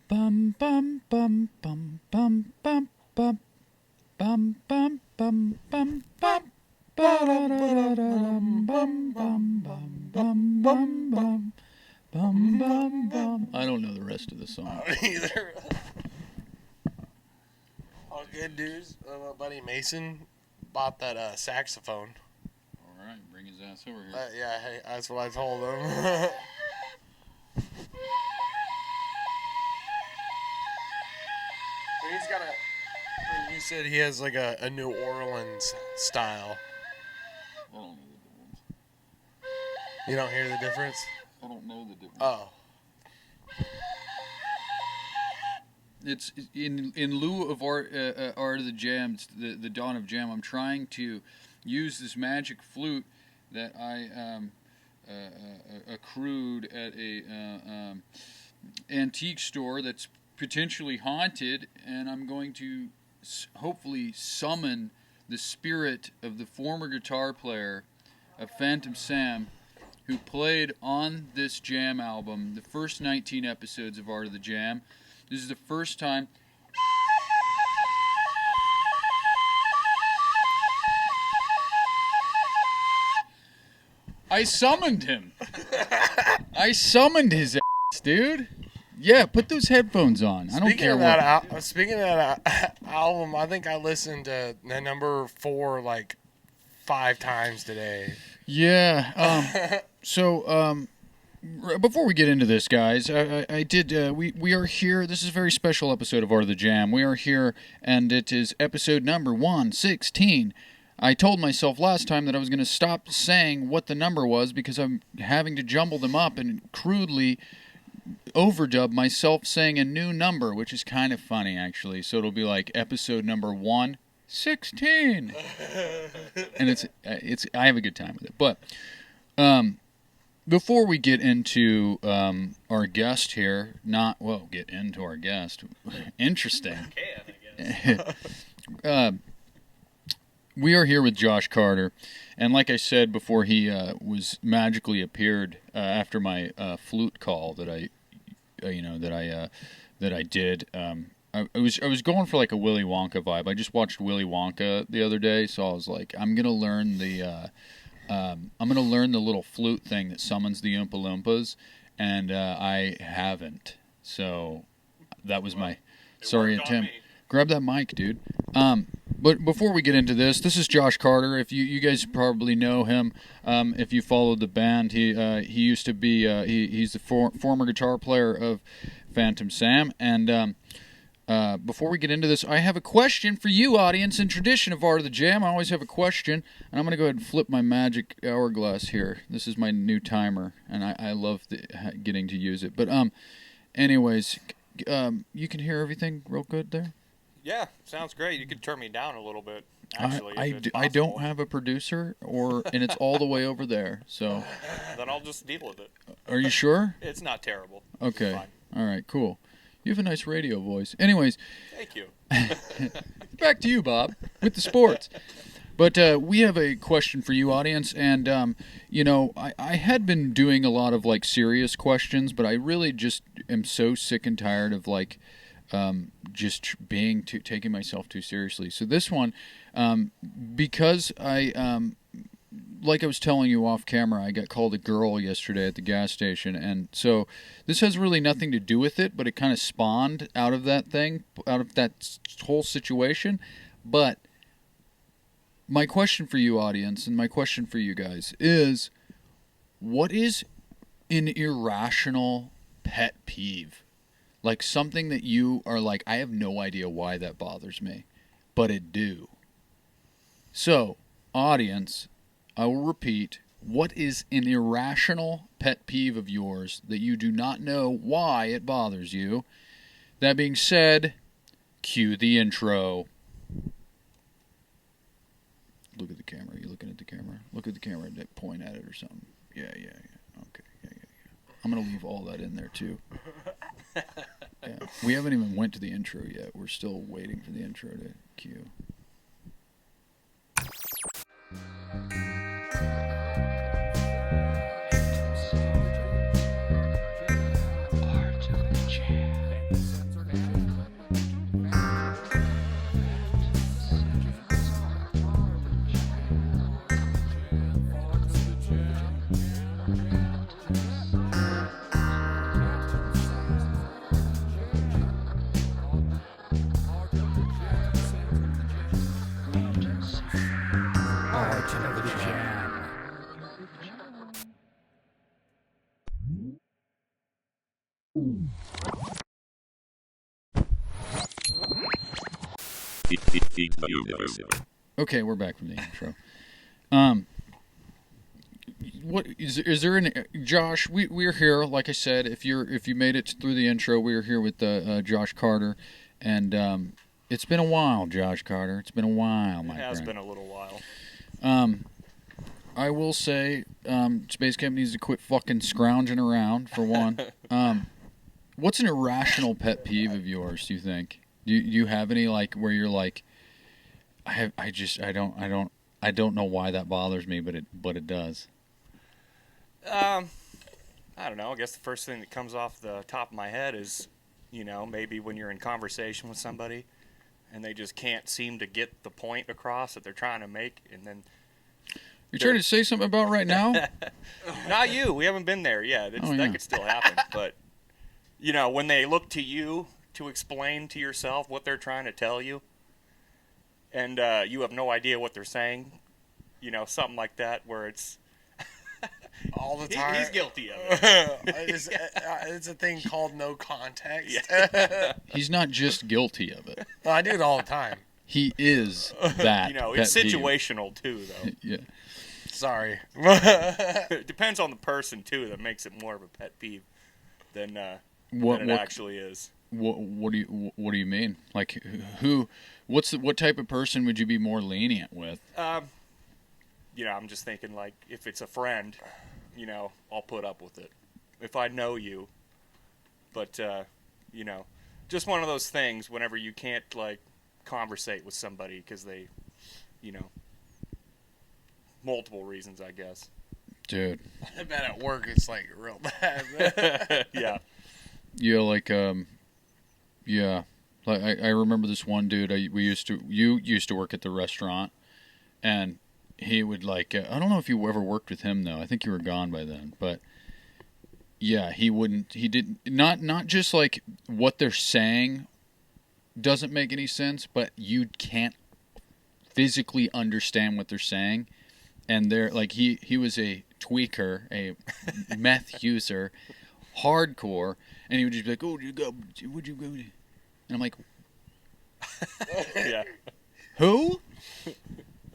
Bum bum bum bum bum bum bum bum bum bum bum bum. Bum bum bum bum bum bum bum bum. I don't know the rest of the song. I don't either. All good news. My buddy Mason bought that saxophone. All right, bring his ass over here. Yeah, hey, that's what I told him. He's got you said he has like a New Orleans style. I don't know the difference. You don't hear the difference? I don't know the difference. Oh. It's in lieu of Art of the Jam, the Dawn of Jam. I'm trying to use this magic flute that I accrued at a antique store that's potentially haunted, and I'm going to hopefully summon the spirit of the former guitar player of Phantom Sam, who played on this Jam album, the first 19 episodes of Art of the Jam. This is the first time. I summoned him. I summoned his ass, dude. Yeah, put those headphones on. I don't care what. Speaking of that album, I think I listened to the number 4 like 5 times today. Yeah. Before we get into this, guys, I did. We are here. This is a very special episode of Art of the Jam. We are here, and it is episode number 116. I told myself last time that I was going to stop saying what the number was because I'm having to jumble them up and crudely overdub myself saying a new number, which is kind of funny, actually. So it'll be like episode number 116, and it's. I have a good time with it, but before we get into our guest here, get into our guest. Interesting. We are here with Josh Carter, and like I said before, he was magically appeared after my flute call that I did. I was going for like a Willy Wonka vibe. I just watched Willy Wonka the other day, so I was like, I'm gonna learn the little flute thing that summons the Oompa Loompas, and I haven't. So that was my sorry, Tim. Grab that mic, dude. But before we get into this is Josh Carter. If you guys probably know him, if you followed the band, he used to be he's the former guitar player of Phantom Sam. And before we get into this, I have a question for you, audience. In tradition of Art of the Jam, I always have a question, and I'm going to go ahead and flip my magic hourglass here. This is my new timer, and I love getting to use it. But anyways, you can hear everything real good there? Yeah, sounds great. You could turn me down a little bit, actually. I don't have a producer, and it's all the way over there. So then I'll just deal with it. Are you sure? It's not terrible. Okay. Fine. All right, cool. You have a nice radio voice. Anyways. Thank you. Back to you, Bob, with the sports. But we have a question for you, audience, and I had been doing a lot of like serious questions, but I really just am so sick and tired of like just taking myself too seriously. So this one, because I like I was telling you off camera, I got called a girl yesterday at the gas station, and so this has really nothing to do with it, but it kind of spawned out of that whole situation. But my question for you, audience, and my question for you guys is, what is an irrational pet peeve? Like something that you are like, I have no idea why that bothers me, but it do. So, audience, I will repeat, what is an irrational pet peeve of yours that you do not know why it bothers you? That being said, cue the intro. Look at the camera. Are you looking at the camera? Look at the camera and point at it or something. Yeah. Okay. Yeah. I'm going to leave all that in there too. Yeah. We haven't even went to the intro yet. We're still waiting for the intro to cue. Art of the Jam. Okay, we're back from the intro. What is there an Josh? We're here, like I said. If you made it through the intro, we are here with Josh Carter, and it's been a while, Josh Carter. It's been a while, my friend. It has been a little while. I will say, Space Camp needs to quit fucking scrounging around for one. What's an irrational pet peeve of yours? Do you think? Do you have any like where you're like, I don't know why that bothers me, but it does. I don't know. I guess the first thing that comes off the top of my head is, maybe when you're in conversation with somebody and they just can't seem to get the point across that they're trying to make, and then You're trying to say something about right now? not you. We haven't been there yet. That could still happen. But, when they look to you to explain to yourself what they're trying to tell you, and you have no idea what they're saying, something like that, where it's all the time. He's guilty of it. It's a thing called no context. Yeah. He's not just guilty of it. Well, I do it all the time. He is that. It's situational too, though. Yeah. Sorry. It depends on the person too. That makes it more of a pet peeve than it actually is. What do you mean? Like what type of person would you be more lenient with? I'm just thinking like if it's a friend, I'll put up with it. If I know you, but just one of those things whenever you can't like conversate with somebody because they, multiple reasons, I guess. Dude. I bet at work it's like real bad. Yeah. Yeah, like yeah. Like I remember this one dude you used to work at the restaurant, and he would like I don't know if you ever worked with him though. I think you were gone by then, but yeah, he didn't not just like what they're saying doesn't make any sense, but you can't physically understand what they're saying. And they're like he was a tweaker, a meth user, hardcore, and he would just be like, "Oh, would you go?" And I'm like, Yeah. "Who?"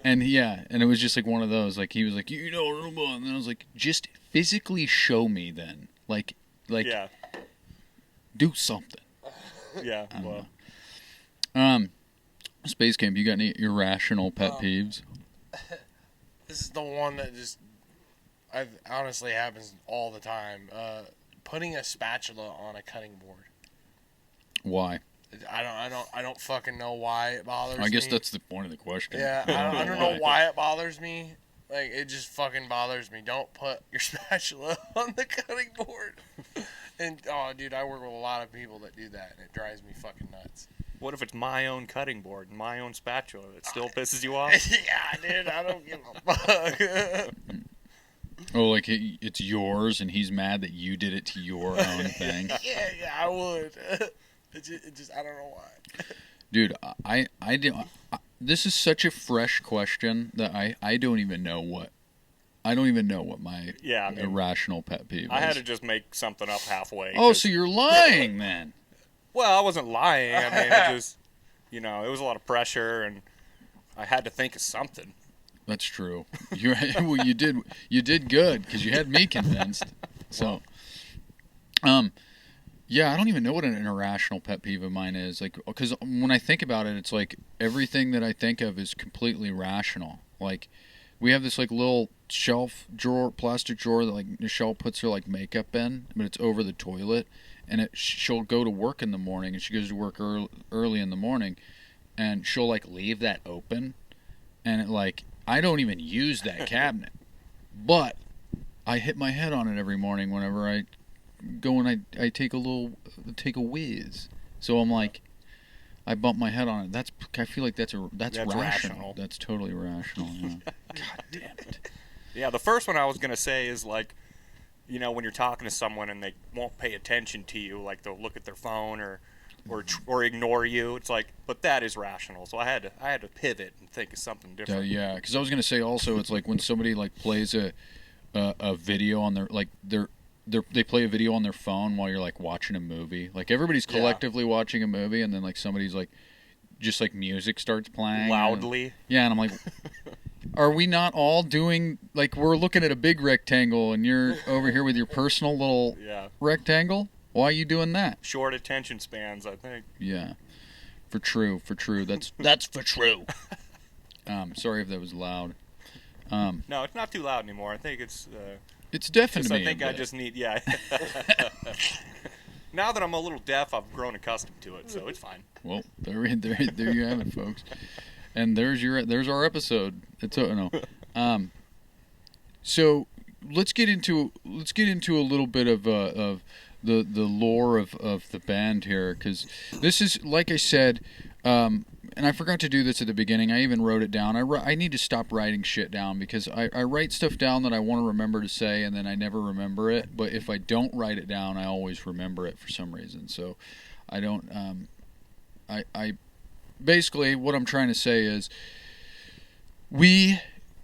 And and it was just like one of those. Like he was like, and then I was like, "Just physically show me, then. Like, yeah. Do something." Yeah. Well. Space Camp, you got any irrational pet peeves? This is the one that just honestly happens all the time. Putting a spatula on a cutting board. Why? I don't fucking know why it bothers me. I guess that's the point of the question. Yeah, I don't know why it bothers me. Like, it just fucking bothers me. Don't put your spatula on the cutting board. And, oh, dude, I work with a lot of people that do that, and it drives me fucking nuts. What if it's my own cutting board and my own spatula? It still pisses you off? Yeah, dude, I don't give a fuck. Oh, like it's yours, and he's mad that you did it to your own thing. Yeah, I would. It just I don't know why. Dude, I do. This is such a fresh question that I don't even know what my irrational pet peeve is. I had to just make something up halfway. Oh, so you're lying then? Well, I wasn't lying. I mean, it just, it was a lot of pressure, and I had to think of something. That's true. You did good because you had me convinced. So, yeah, I don't even know what an irrational pet peeve of mine is. Like, because when I think about it, it's like everything that I think of is completely rational. Like, we have this like little plastic drawer that like Michelle puts her like makeup in, but it's over the toilet, and she'll go to work in the morning, and she goes to work early in the morning, and she'll like leave that open, and it like I don't even use that cabinet, but I hit my head on it every morning whenever I go and I take a whiz. So I'm like, I bump my head on it. I feel like that's rational. That's totally rational. Yeah. God damn it. Yeah, the first one I was gonna say is like, when you're talking to someone and they won't pay attention to you, like they'll look at their phone or ignore you. It's like, but that is rational. So I had to pivot and think of something different. Yeah, because I was gonna say also, it's like when somebody like plays a video on they play a video on their phone while you're like watching a movie. Like everybody's collectively watching a movie, and then like somebody's like just like music starts playing loudly. Yeah, and I'm like, are we not all doing, like, we're looking at a big rectangle and you're over here with your personal little rectangle? Why are you doing that? Short attention spans, I think. Yeah. For true. That's for true. Sorry if that was loud. No, it's not too loud anymore. I think it's deafened me. I think I just need, Now that I'm a little deaf, I've grown accustomed to it, so it's fine. Well, there you have it, folks. And there's our episode. So let's get into a little bit of the lore of the band here, because this is, like I said, and I forgot to do this at the beginning. I even wrote it down. I need to stop writing shit down, because I write stuff down that I want to remember to say, and then I never remember it. But if I don't write it down, I always remember it for some reason. So I don't. I basically, what I'm trying to say is, we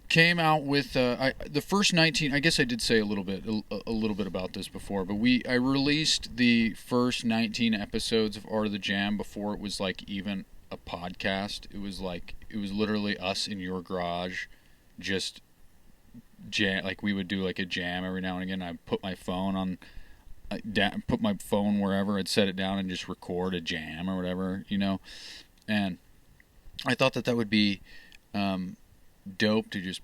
came out with the first 19. I guess I did say a little bit about this before, but I released the first 19 episodes of Art of the Jam before it was like even a podcast. It was literally us in your garage, just jam. Like, we would do like a jam every now and again. I put my phone wherever, I'd set it down and just record a jam or whatever, and I thought that would be dope to just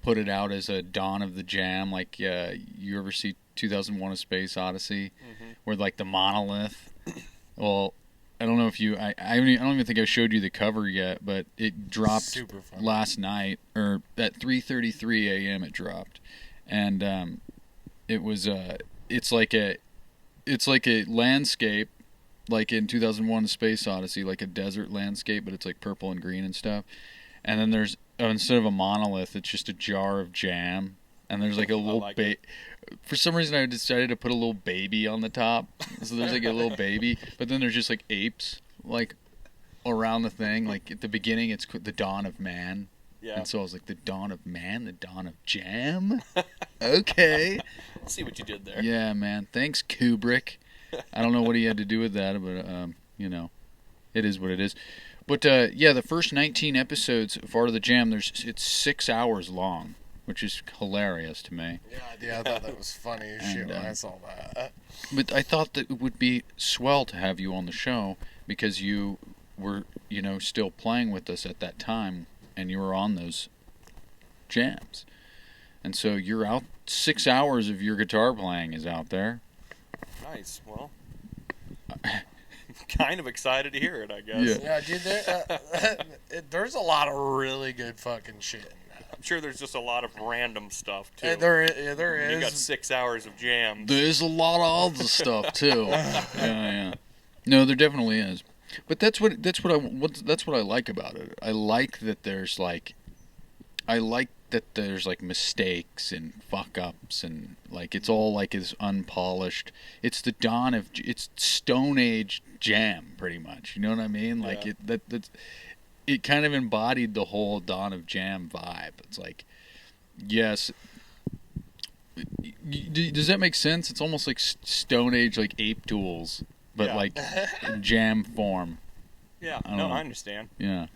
put it out as a Dawn of the Jam, like you ever see 2001: A Space Odyssey, where like the monolith. Well, I don't know if you. I don't even think I showed you the cover yet, but it dropped last night, or at 3:33 a.m. it dropped, and it was it's like a landscape, like in 2001: A Space Odyssey, like a desert landscape, but it's like purple and green and stuff. And then there's, instead of a monolith, it's just a jar of jam, and there's like a little For some reason, I decided to put a little baby on the top, so there's like a little baby, but then there's just like apes like around the thing. Like at the beginning, it's the dawn of man. Yeah. And so I was like, the dawn of man, the dawn of jam. Okay. See what you did there. Yeah, man. Thanks, Kubrick. I don't know what he had to do with that, but it is what it is. But the first 19 episodes of Art of the Jam, it's 6 hours long, which is hilarious to me. Yeah, I thought that was funny as shit when I saw that. But I thought that it would be swell to have you on the show, because you were, still playing with us at that time, and you were on those jams. And so you're out, 6 hours of your guitar playing is out there. Nice. Well, kind of excited to hear it, I guess. Yeah, dude, there's a lot of really good fucking shit in that. I'm sure there's just a lot of random stuff, too. There is. You got 6 hours of jams. There's a lot of other stuff, too. Yeah. No, there definitely is. But that's what I like about it. I like that there's mistakes and fuck ups, and like it's all like is unpolished. It's the dawn of, it's Stone Age jam, pretty much. You know what I mean? Like it kind of embodied the whole Dawn of Jam vibe. It's like, yes. Does that make sense? It's almost like Stone Age, like Ape Tools, but like jam form. Yeah, I understand. Yeah.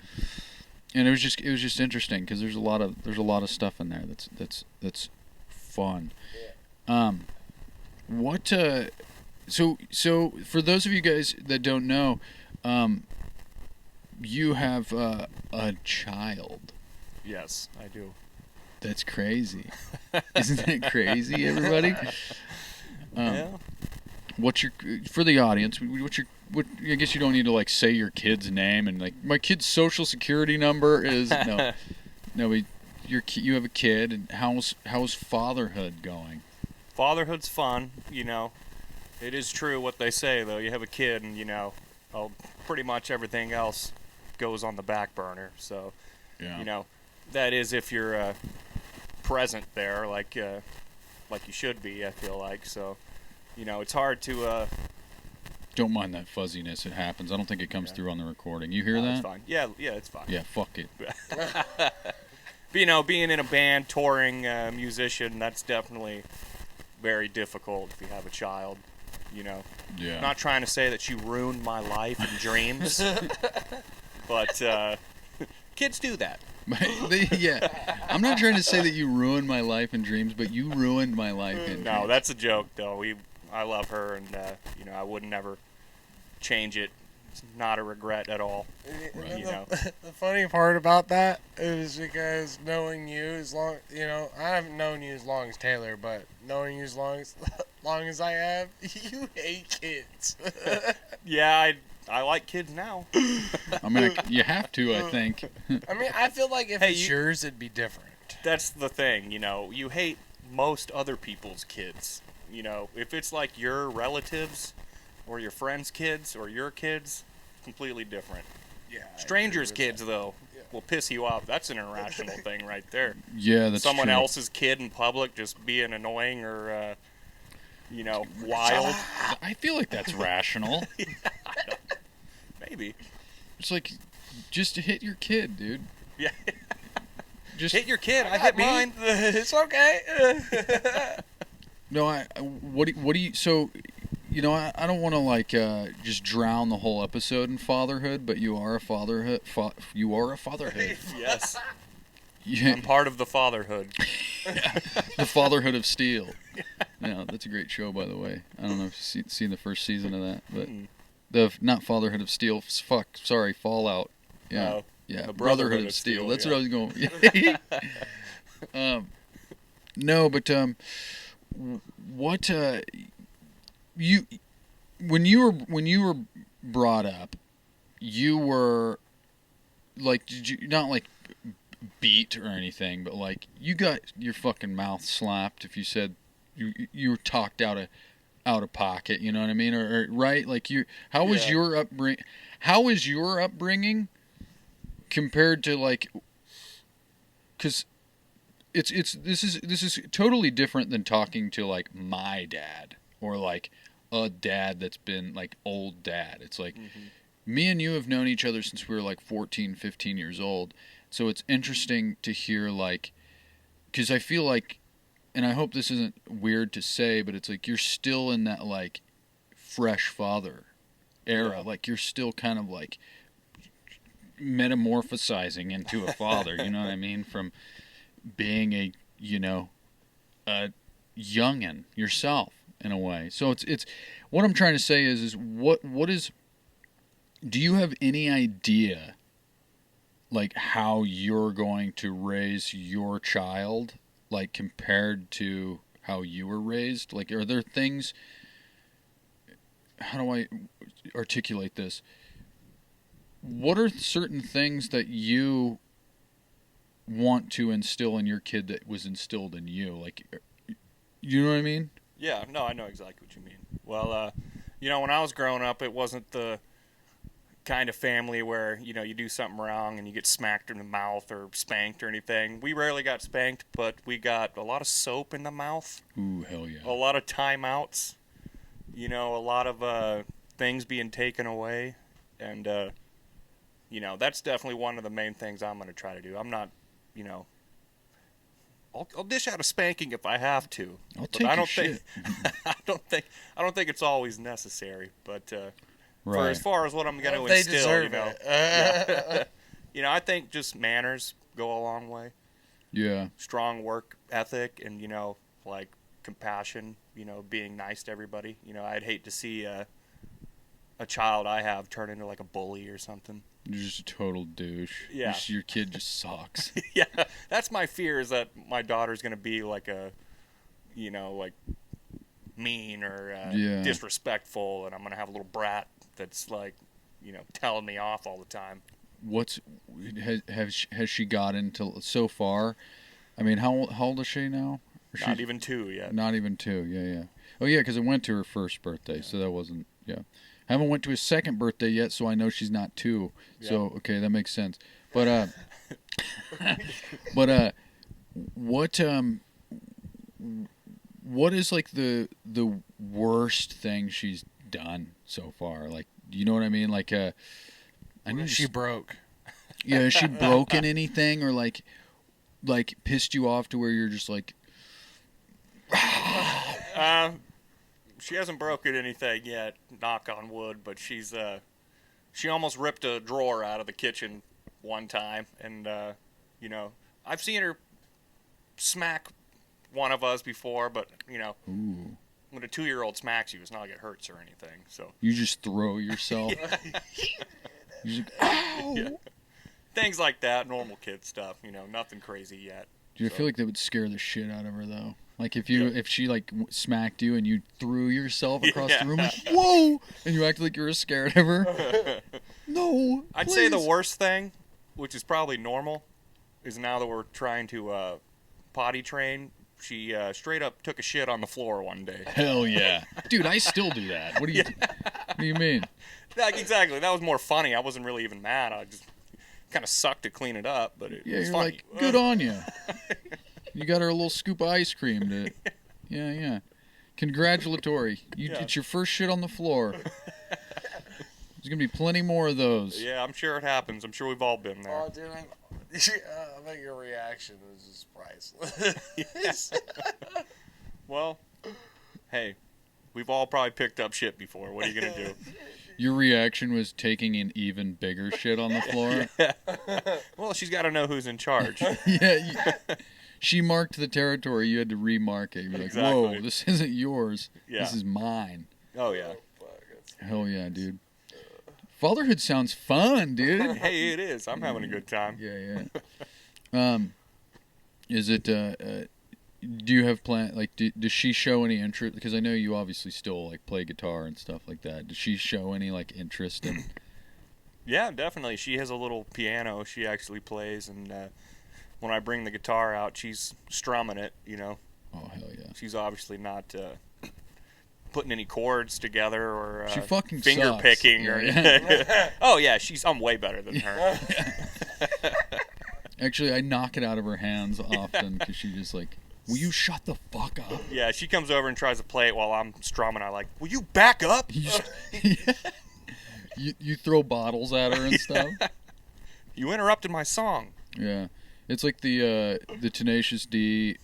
And it was just interesting, because there's a lot of stuff in there that's fun. So for those of you guys that don't know, you have a child. Yes, I do. That's crazy. Isn't that crazy, everybody? Yeah. For the audience, I guess you don't need to like say your kid's name and like, my kid's social security number is but you have a kid, and how's fatherhood going? Fatherhood's fun, It is true what they say, though. You have a kid, and pretty much everything else goes on the back burner. So, that is if you're present there, like you should be. I feel like so. It's hard to. Don't mind that fuzziness. It happens. I don't think it comes through on the recording. You hear that? It's fine. Yeah, it's fine. Yeah, fuck it. But, being in a band, touring musician, that's definitely very difficult if you have a child. Yeah. I'm not trying to say that you ruined my life and dreams. But kids do that. Yeah, I'm not trying to say that you ruined my life and dreams, but you ruined my life and No, dreams. that's a joke, though. I love her, and I would never change it. It's not a regret at all. And You know. the funny part about that is because knowing you I haven't known you as long as Taylor, but knowing you as long as I have, you hate kids. Yeah, I like kids now. I mean, you have to, I think. I mean, I feel like if Hey, it's yours, it'd be different. That's the thing, you hate most other people's kids. If it's like your relatives or your friends' kids or your kids, completely different. Yeah. Strangers' kids, though, will piss you off. That's an irrational thing right there. Yeah, that's Someone true. else's kid in public just being annoying or, wild. I feel like that's rational. Maybe. It's like, just hit your kid, dude. Yeah. Just Hit your kid. I hit mine. It's okay. No, what do you? So, I don't want to just drown the whole episode in fatherhood, but you are a fatherhood. You are a fatherhood. Yes. Yeah, I'm part of the fatherhood. the fatherhood of steel. Yeah, that's a great show, by the way. I don't know if you've seen the first season of that, but not Fatherhood of Steel. Fallout. Yeah, Oh, yeah, the Brotherhood of Steel. That's what I was going. No, but what you when you were brought up, you were like, did you not like beat or anything, but like you got your fucking mouth slapped if you said you were talked out of pocket, you know what I mean, or right? Like how was your upbringing compared to like, because this is totally different than talking to like my dad or like a dad that's been like old dad. It's like me and you have known each other since we were like 14, 15 years old. So it's interesting to hear like, because I feel like, and I hope this isn't weird to say, but it's like you're still in that like fresh father era. Like you're still kind of like metamorphosizing into a father, you know what I mean? From being a youngin' yourself in a way. So it's what I'm trying to say is what is, do you have any idea like how you're going to raise your child, like compared to how you were raised? Like, are there things, how do I articulate this? What are certain things that you want to instill in your kid that was instilled in you? Like, you know what I mean? Yeah, no, I know exactly what you mean. Well, when I was growing up, it wasn't the kind of family where, you do something wrong and you get smacked in the mouth or spanked or anything. We rarely got spanked, but we got a lot of soap in the mouth. Ooh, hell yeah. A lot of timeouts. A lot of things being taken away. And, that's definitely one of the main things I'm going to try to do. I'm not, I'll dish out a spanking if I have to. I'll take your shit. I don't think it's always necessary, but Right. for as far as what I'm going to They instill, deserve it. I think just manners go a long way. Yeah. Strong work ethic and like compassion. Being nice to everybody. I'd hate to see a child I have turn into like a bully or something. You're just a total douche. Yeah. Your kid just sucks. Yeah, that's my fear, is that my daughter's going to be like a, like mean or disrespectful, and I'm going to have a little brat that's like, telling me off all the time. Has she got into so far? I mean, how old is she now? Not even 2 yet. Not even 2, yeah. Oh, yeah, because it went to her first birthday, so that wasn't, Haven't went to his second birthday yet, so I know she's not 2. Yeah. So, okay, that makes sense. But, what is like the worst thing she's done so far? Like, you know what I mean? Like, she broke. Yeah, has she broken anything or like pissed you off to where you're just like? She hasn't broken anything yet, knock on wood, but she's She almost ripped a drawer out of the kitchen one time, and you know, I've seen her smack one of us before, but you know, Ooh. when a 2-year-old smacks you, it's not like it hurts or anything. So You just throw yourself. You're just like, ow! yeah. Things like that, normal kid stuff. You know, nothing crazy yet. Dude, I feel like that would scare the shit out of her though. Like if she like smacked you and you threw yourself across the room, like, whoa, and you act like you were scared of her. No, I'd say the please. worst thing, which is probably normal, is now that we're trying to potty train. She straight up took a shit on the floor one day. Hell yeah, dude! I still do that. What do you mean? Like, exactly. That was more funny. I wasn't really even mad. I just kind of sucked to clean it up, but it Yeah, was you're funny. like, good on you. You got her a little scoop of ice cream. Yeah. Congratulatory. Yeah. It's your first shit on the floor. There's gonna be plenty more of those. Yeah, I'm sure it happens. I'm sure we've all been there. Oh, dude, I bet your reaction was just priceless. Well, hey, we've all probably picked up shit before. What are you gonna do? Your reaction was taking an even bigger shit on the floor. Well, she's got to know who's in charge. She marked the territory. You had to remark it. You're like, Exactly. whoa, this isn't yours. Yeah. This is mine. Oh yeah. Hell yeah, dude. Fatherhood sounds fun, dude. Hey, it is. I'm having a good time. Yeah. Is it? Do you have plan? Like, does she show any interest? Because I know you obviously still like play guitar and stuff like that. Does she show any like interest in? Yeah, definitely. She has a little piano she actually plays, and when I bring the guitar out, she's strumming it. You know, Oh hell yeah. she's obviously not putting any chords together or She fucking finger sucks. picking or Yeah. anything. Oh yeah, I'm way better than her. Actually, I knock it out of her hands often because she just like, will you shut the fuck up? Yeah, she comes over and tries to play it while I'm strumming. I like, will you back up? You, just, you throw bottles at her and stuff. You interrupted my song. Yeah, it's like the Tenacious D.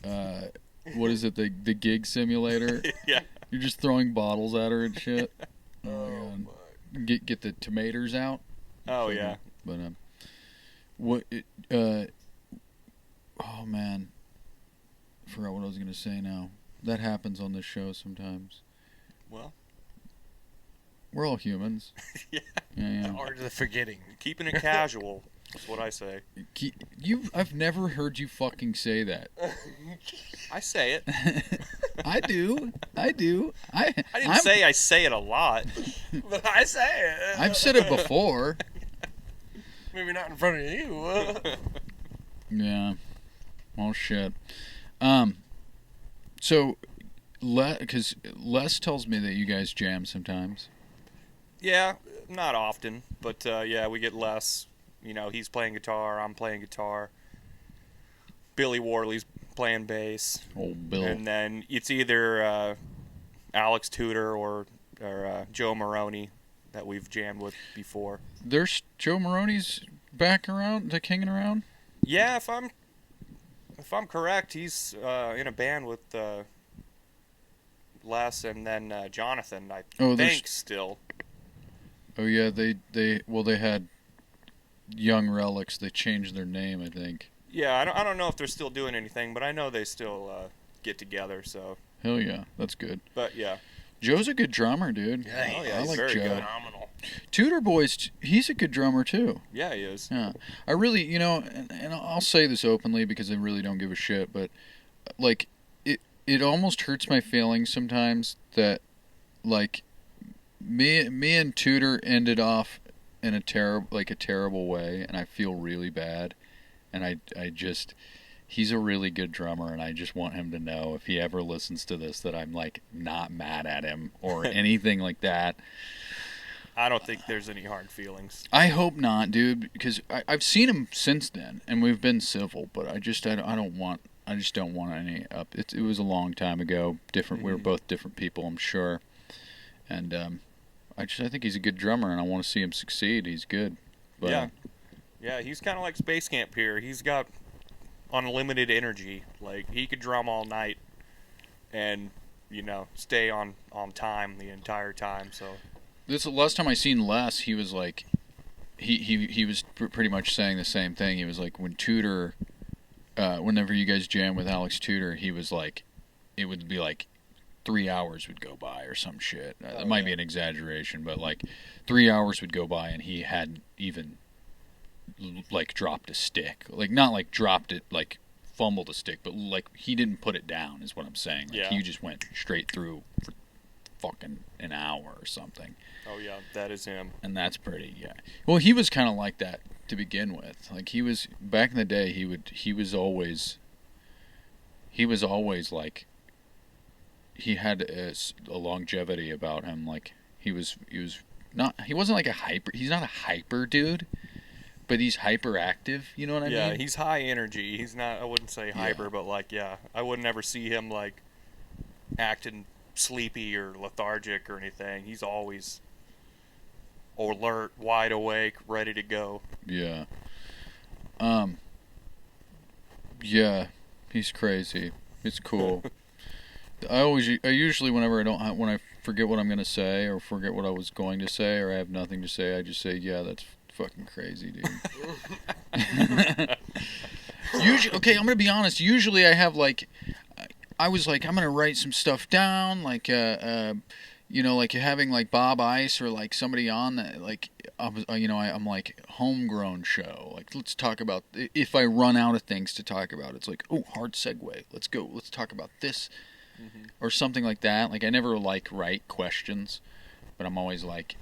What is it? The gig simulator. Yeah. You're just throwing bottles at her and shit. Oh Oh, my god. Get the tomatoes out. Oh yeah. But what? Oh man, forgot what I was gonna say now. That happens on this show sometimes. Well, We're all humans. Yeah. Yeah. Art of the forgetting. keeping it casual. That's what I say. I've never heard you fucking say that. I say it. I do. I I didn't say it a lot. But I say it. I've said it before. Maybe not in front of you. Yeah. Well, shit. So, because Les tells me that you guys jam sometimes. Yeah, not often, but yeah, we get less. You know, he's playing guitar, I'm playing guitar. Billy Worley's playing bass. Old Bill. And then it's either Alex Tudor or Joe Maroney that we've jammed with before. There's Joe Maroney's back around, the kinging around. Yeah, if I'm correct, he's in a band with Les and then Jonathan. I think still. Oh yeah, they had Young Relics. They changed their name, I think. Yeah, I don't know if they're still doing anything, but I know they still get together. So. Hell yeah, that's good. But yeah. Joe's a good drummer, dude. Yeah, Oh, yeah, I he's like very Joe. good. Phenomenal. Tudor Boys, he's a good drummer too. Yeah, he is. Yeah, I really, and I'll say this openly because I really don't give a shit, but like, it almost hurts my feelings sometimes that, like, me and Tudor ended off in a terrible way, and I feel really bad, and I just, he's a really good drummer, and I just want him to know if he ever listens to this that I'm like not mad at him or anything like that. I don't think there's any hard feelings. I hope not, dude, because I've seen him since then, and we've been civil. But I just don't want any up. It was a long time ago. Different. Mm-hmm. We were both different people, I'm sure. And I think he's a good drummer, and I want to see him succeed. He's good. But, yeah, he's kind of like Space Camp here. He's got unlimited energy. Like, he could drum all night, and stay on time the entire time. So. This last time I seen Les, he was like he was pretty much saying the same thing. He was like, when Tudor, whenever you guys jam with Alex Tudor, he was like, it would be like 3 hours would go by or some shit. That might be an exaggeration, but like 3 hours would go by and he hadn't even like dropped a stick. Like not like dropped it, like fumbled a stick, but like he didn't put it down is what I'm saying. Like he just went straight through for fucking an hour or something. Oh yeah, that is him. And that's pretty, Well, he was kind of like that to begin with. Like he was back in the day. He was always like, he had a longevity about him. Like he wasn't like he's not a hyper dude, but he's hyperactive. You know what I mean? Yeah, he's high energy. He's not. I wouldn't say hyper, but like I would never see him like acting sleepy or lethargic or anything. He's always alert, wide awake, ready to go. Yeah. Yeah, he's crazy. It's cool. I usually whenever when I forget what I'm gonna say or forget what I was going to say or I have nothing to say, I just say, yeah, that's fucking crazy, dude. Usually, okay, I'm gonna be honest. Usually, I have like, I was like, I'm gonna write some stuff down, like like having like Bob Ice or like somebody on that, like I'm like homegrown show. Like let's talk about, if I run out of things to talk about, it's like, oh, hard segue. Let's go. Let's talk about this. Or something like that. Like I never like write questions, but I'm always like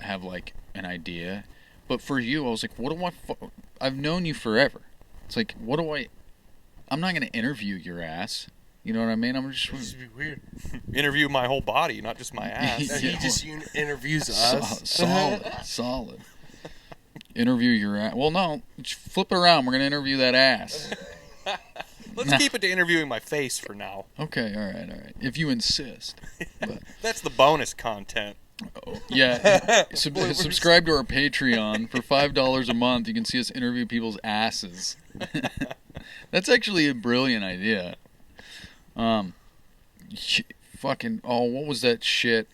have like an idea. But for you, I was like, what do I've known you forever. It's like, I'm not going to interview your ass. You know what I mean? I'm just This would be weird. Interview my whole body, not just my ass. He just interviews us. Solid. Interview your ass. Well, no, flip it around. We're going to interview that ass. Let's keep it to interviewing my face for now. Okay, all right. If you insist. But, that's the bonus content. Yeah, subscribe to our Patreon for $5 a month. You can see us interview people's asses. That's actually a brilliant idea. Fucking, what was that shit?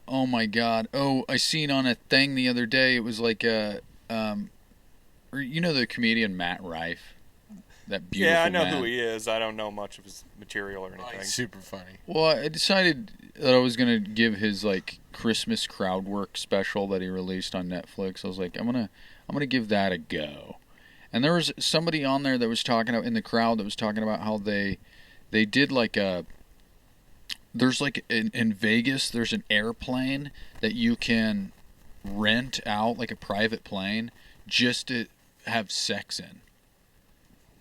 Oh my god. Oh, I seen on a thing the other day. It was like the comedian Matt Rife. That beautiful Yeah, I know man. who he is. I don't know much of his material or anything. Oh, he's super funny. Well, I decided that I was gonna give his like Christmas crowd work special that he released on Netflix. I was like, I'm gonna give that a go. And there was somebody on there that was talking about in the crowd that was talking about how they did like there's like in Vegas there's an airplane that you can rent out, like a private plane, just to have sex in.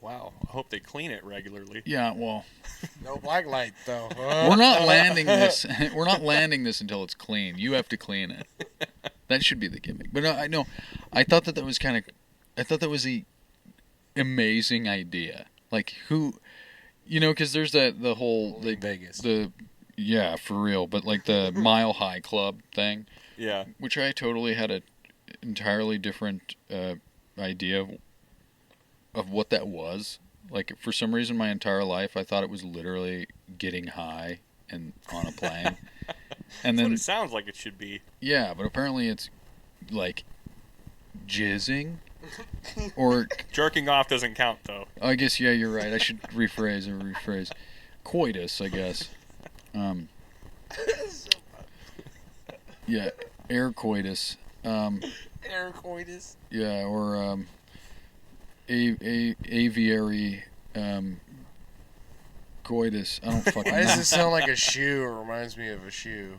Wow, I hope they clean it regularly. Yeah, well, no black light though. We're not landing this. We're not landing this until it's clean. You have to clean it. That should be the gimmick. But I know. I thought that was I thought that was the amazing idea. Like who, because there's the whole Vegas. Yeah, for real. But like the Mile High Club thing. Yeah. Which I totally had a entirely different idea of what that was. Like for some reason my entire life I thought it was literally getting high and on a plane. And then what it sounds like it should be. Yeah, but apparently it's like jizzing or jerking off doesn't count though. I guess you're right. I should rephrase. Coitus, I guess. Yeah, air coitus. Air coitus. Yeah, or aviary coitus. I don't fucking know. Why does it sound like a shoe? It reminds me of a shoe.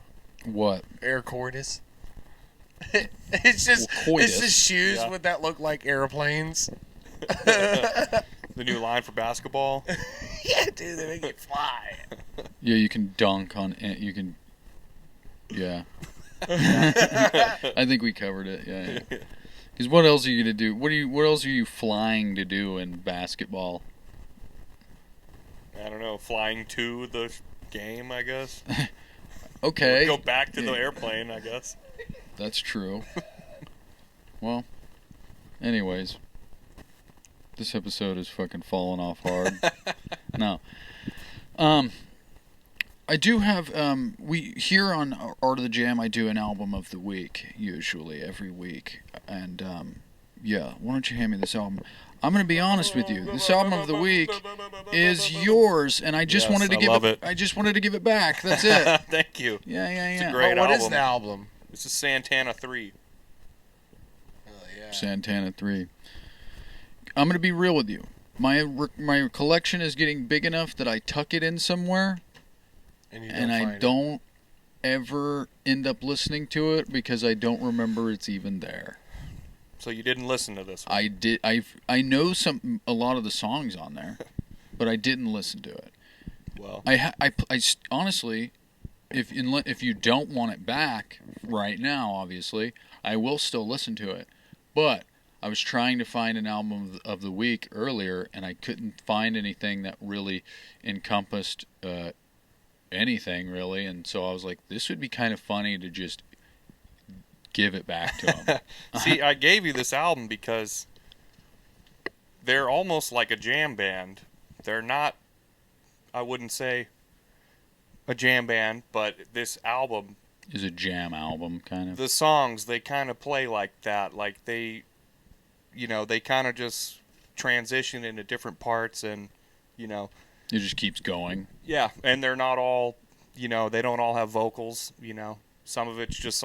What? Air coitus. It's just shoes that look like airplanes. The new line for basketball. Yeah, dude, they make it fly. Yeah, you can dunk on it. You can. Yeah. I think we covered it. Yeah. Because what else are you gonna do? What else are you flying to do in basketball? I don't know. Flying to the game, I guess. Okay. Go back to the airplane, I guess. That's true. Well, anyways, this episode is fucking falling off hard. No. I I do have we here on Art of the Jam. I do an album of the week usually every week, and yeah. Why don't you hand me this album? I'm gonna be honest with you. This album of the week is yours, and I just wanted to give it. I just wanted to give it back. That's it. Thank you. Yeah. It's a great album. What is the album? This is Santana 3. Oh, yeah. Santana 3. I'm gonna be real with you. My collection is getting big enough that I tuck it in somewhere, and I don't ever end up listening to it because I don't remember it's even there. So you didn't listen to this one? I did. I know a lot of the songs on there, but I didn't listen to it. Well, I honestly, if you don't want it back right now, obviously, I will still listen to it. But I was trying to find an album of the week earlier, and I couldn't find anything that really encompassed anything really, and so I was like, this would be kind of funny to just give it back to him. See, I gave you this album because they're almost like a jam band. They're not, I wouldn't say a jam band, but this album is a jam album, kind of. The songs, they kind of play like that. Like they kind of just transition into different parts, and, it just keeps going. Yeah, and they're not all, they don't all have vocals, Some of it's just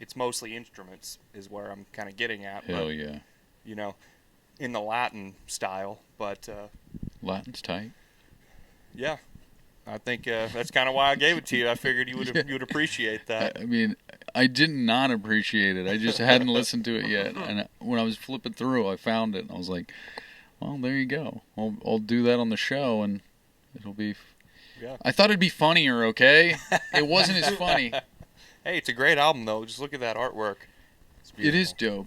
it's mostly instruments is where I'm kind of getting at. Hell yeah. In the Latin style, but... Latin's tight. Yeah. I think that's kind of why I gave it to you. I figured you would appreciate that. I mean, I did not appreciate it. I just hadn't listened to it yet. And when I was flipping through, I found it. And I was like, well, there you go. I'll do that on the show, and it'll be... Yeah. I thought it'd be funnier, okay? It wasn't as funny. Hey, it's a great album, though. Just look at that artwork. It is dope.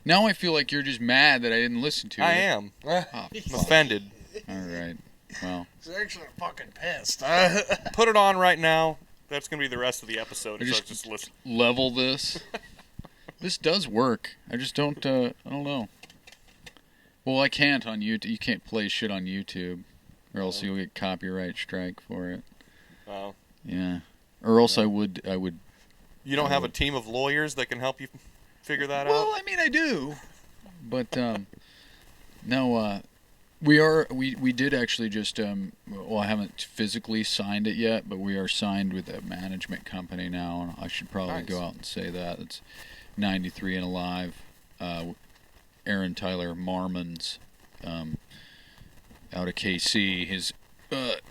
Now I feel like you're just mad that I didn't listen to it. I am. Oh, I'm offended. All right. Well. He's actually fucking pissed. Put it on right now. That's going to be the rest of the episode. Just listen. Level this. This does work. I just don't, I don't know. Well, I can't on YouTube. You can't play shit on YouTube, or else you'll get copyright strike for it. Oh. Yeah. Or else I would. You don't have a team of lawyers that can help you figure that out? Well, I mean, I do. But, no, we did actually just, well, I haven't physically signed it yet, but we are signed with a management company now, and I should probably go out and say that. It's 93 and Alive, Aaron Tyler Marmon's, out of KC, his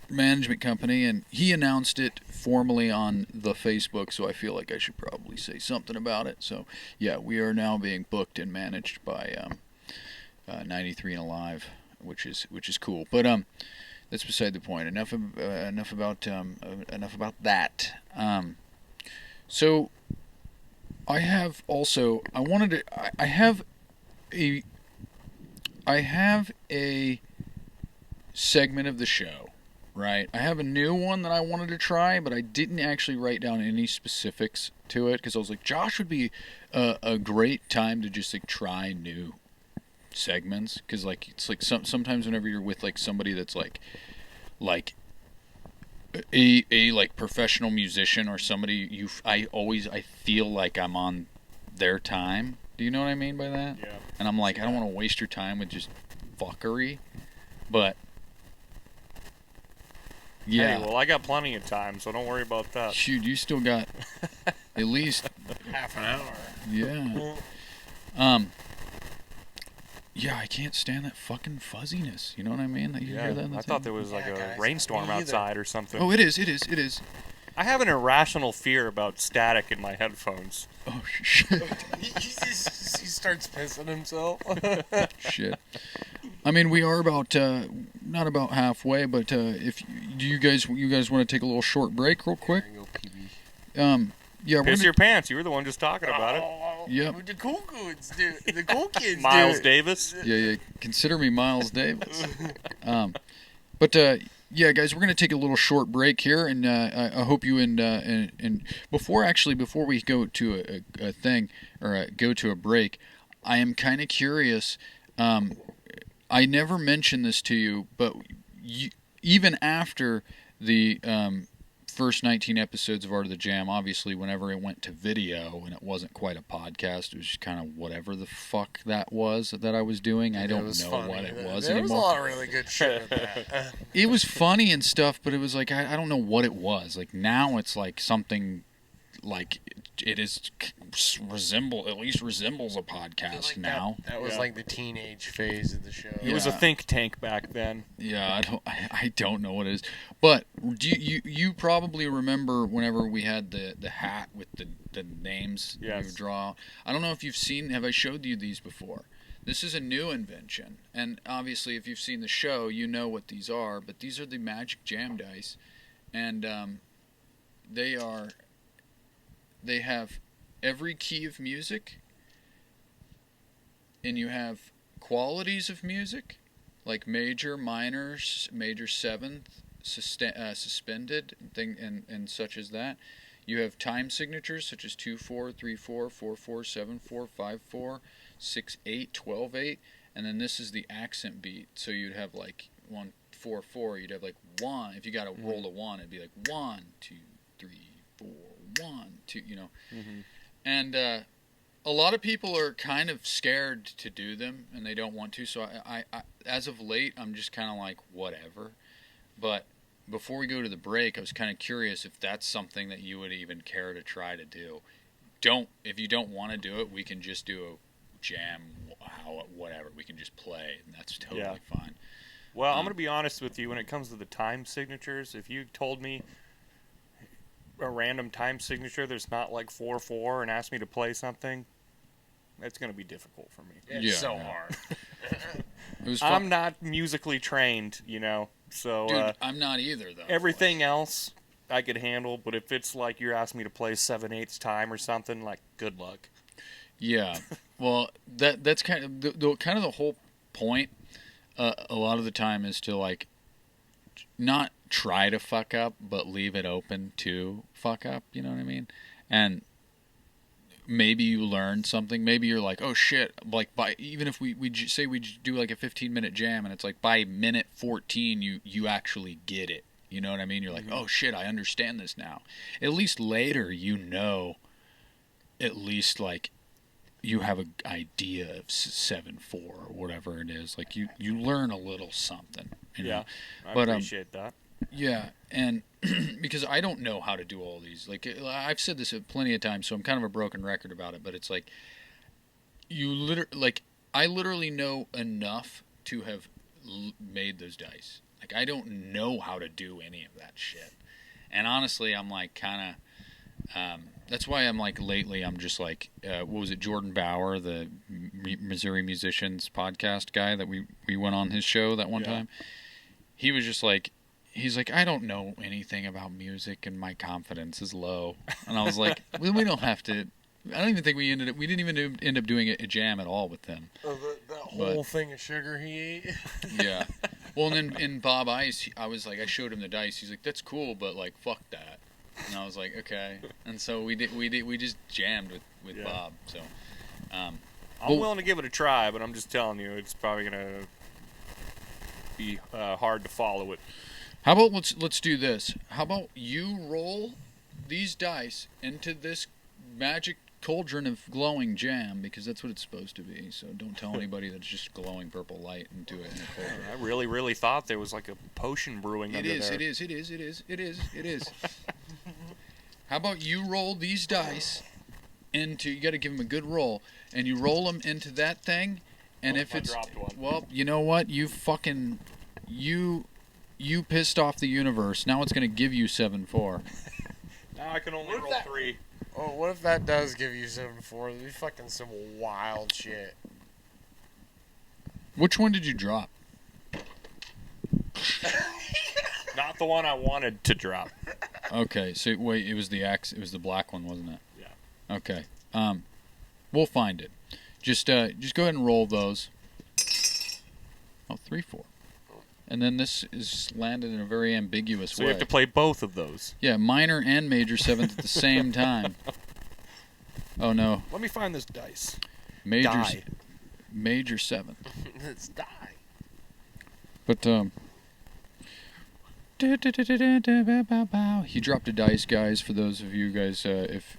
management company, and he announced it formally on the Facebook, so I feel like I should probably say something about it. So yeah, we are now being booked and managed by 93 and Alive, which is cool. But that's beside the point. Enough about that. So I have also I have a segment of the show, right? I have a new one that I wanted to try, but I didn't actually write down any specifics to it because I was like, Josh would be a great time to just like try new segments, because like it's like sometimes whenever you're with like somebody that's like a like professional musician or somebody I feel like I'm on their time. Do you know what I mean by that? Yeah. And I'm like, I don't want to waste your time with just fuckery, but yeah. Hey, well, I got plenty of time, so don't worry about that. Shoot, you still got at least half an hour. Yeah. Yeah, I can't stand that fucking fuzziness. You know what I mean? You hear that? I thought there was like a rainstorm outside or something. Oh, it is. I have an irrational fear about static in my headphones. Oh, shit. He starts pissing himself. Shit. I mean, we are about not about halfway, but if you guys want to take a little short break, real quick. Yeah. Piss your pants. You were the one just talking about it. Yep. The cool kids, dude. The cool kids, Miles Davis. Yeah. Consider me Miles Davis. But yeah, guys, we're gonna take a little short break here, and I hope you and before we go to a thing or go to a break, I am kind of curious. I never mentioned this to you, but even after the first 19 episodes of Art of the Jam, obviously, whenever it went to video and it wasn't quite a podcast, it was just kind of whatever the fuck that was that I was doing. I don't know what it was there anymore. There was a lot of really good shit with that. It was funny and stuff, but it was like, I don't know what it was. Like, now it's like something, like, it is at least resembles a podcast like now. That was like the teenage phase of the show. It was a think tank back then. Yeah, I don't know what it is. But do you probably remember whenever we had the hat with the names yes. we would draw. I don't know if you've seen, have I showed you these before? This is a new invention. And obviously if you've seen the show, you know what these are, but these are the Magic Jam dice. And they have every key of music, and you have qualities of music, like major, minor, major seventh, suspended, and such as that. You have time signatures such as 2/4, 3/4, 4/4, 7/4, 5/4, 6/8, 12/8, and then this is the accent beat. So you'd have like 1/4/4. You'd have like 1. If you got to roll a 1, it'd be like 1, 2, 3, 4, 1, 2. You know. Mm-hmm. And a lot of people are kind of scared to do them, and they don't want to. So I as of late, I'm just kind of like, whatever. But before we go to the break, I was kind of curious if that's something that you would even care to try to do. If you don't want to do it, we can just do a jam, whatever. We can just play, and that's totally fine. Well, I'm going to be honest with you. When it comes to the time signatures, if you told me a random time signature that's not like 4/4 and asked me to play something, it's going to be difficult for me. It's so hard. I'm not musically trained, so dude, I'm not either though. Everything else I could handle, but if it's like you're asking me to play 7/8 time or something, like, good luck. Yeah, well, that's kind of the whole point. A lot of the time is to like not try to fuck up, but leave it open to fuck up. You know what I mean? And maybe you learn something. Maybe you're like, oh shit! Like even if we say we do like a 15-minute jam, and it's like by minute 14 you actually get it. You know what I mean? You're like, oh shit, I understand this now. At least later, at least like you have an idea of 7/4 or whatever it is. Like you learn a little something. You know? I appreciate that. Yeah, and because I don't know how to do all these. Like I've said this plenty of times, so I'm kind of a broken record about it. But it's like I literally know enough to have made those dice. Like I don't know how to do any of that shit. And honestly, I'm like kind of. That's why I'm like lately. I'm just like, what was it? Jordan Bauer, the Missouri Musicians podcast guy that we went on his show that one time. He was just like. He's like, I don't know anything about music, and my confidence is low. And I was like, well, we don't have to. I don't even think we didn't even end up doing a jam at all with them. Oh, that whole thing of sugar he ate. Yeah. Well, and then in Bob Ice, I was like, I showed him the dice. He's like, that's cool, but like, fuck that. And I was like, okay. And so we just jammed with Bob. So I'm willing to give it a try, but I'm just telling you, it's probably gonna be hard to follow it. How about let's do this? How about you roll these dice into this magic cauldron of glowing jam, because that's what it's supposed to be. So don't tell anybody that it's just glowing purple light and do it in a cauldron. I really thought there was like a potion brewing under there. It is. How about you roll these dice into? You got to give them a good roll, and you roll them into that thing. And if it's well, you know what? You pissed off the universe. Now it's going to give you 7/4. Now I can only roll 3. Oh, what if that does give you 7/4? That'd be fucking some wild shit. Which one did you drop? Not the one I wanted to drop. Okay, so wait, it was the black one, wasn't it? Yeah. Okay. We'll find it. Just go ahead and roll those. Oh, 3/4. And then this is landed in a very ambiguous way. So you have to play both of those. Yeah, minor and major seventh at the same time. Oh no. Let me find this dice. Major seventh. Let's die. But He dropped a dice, guys, for those of you guys, if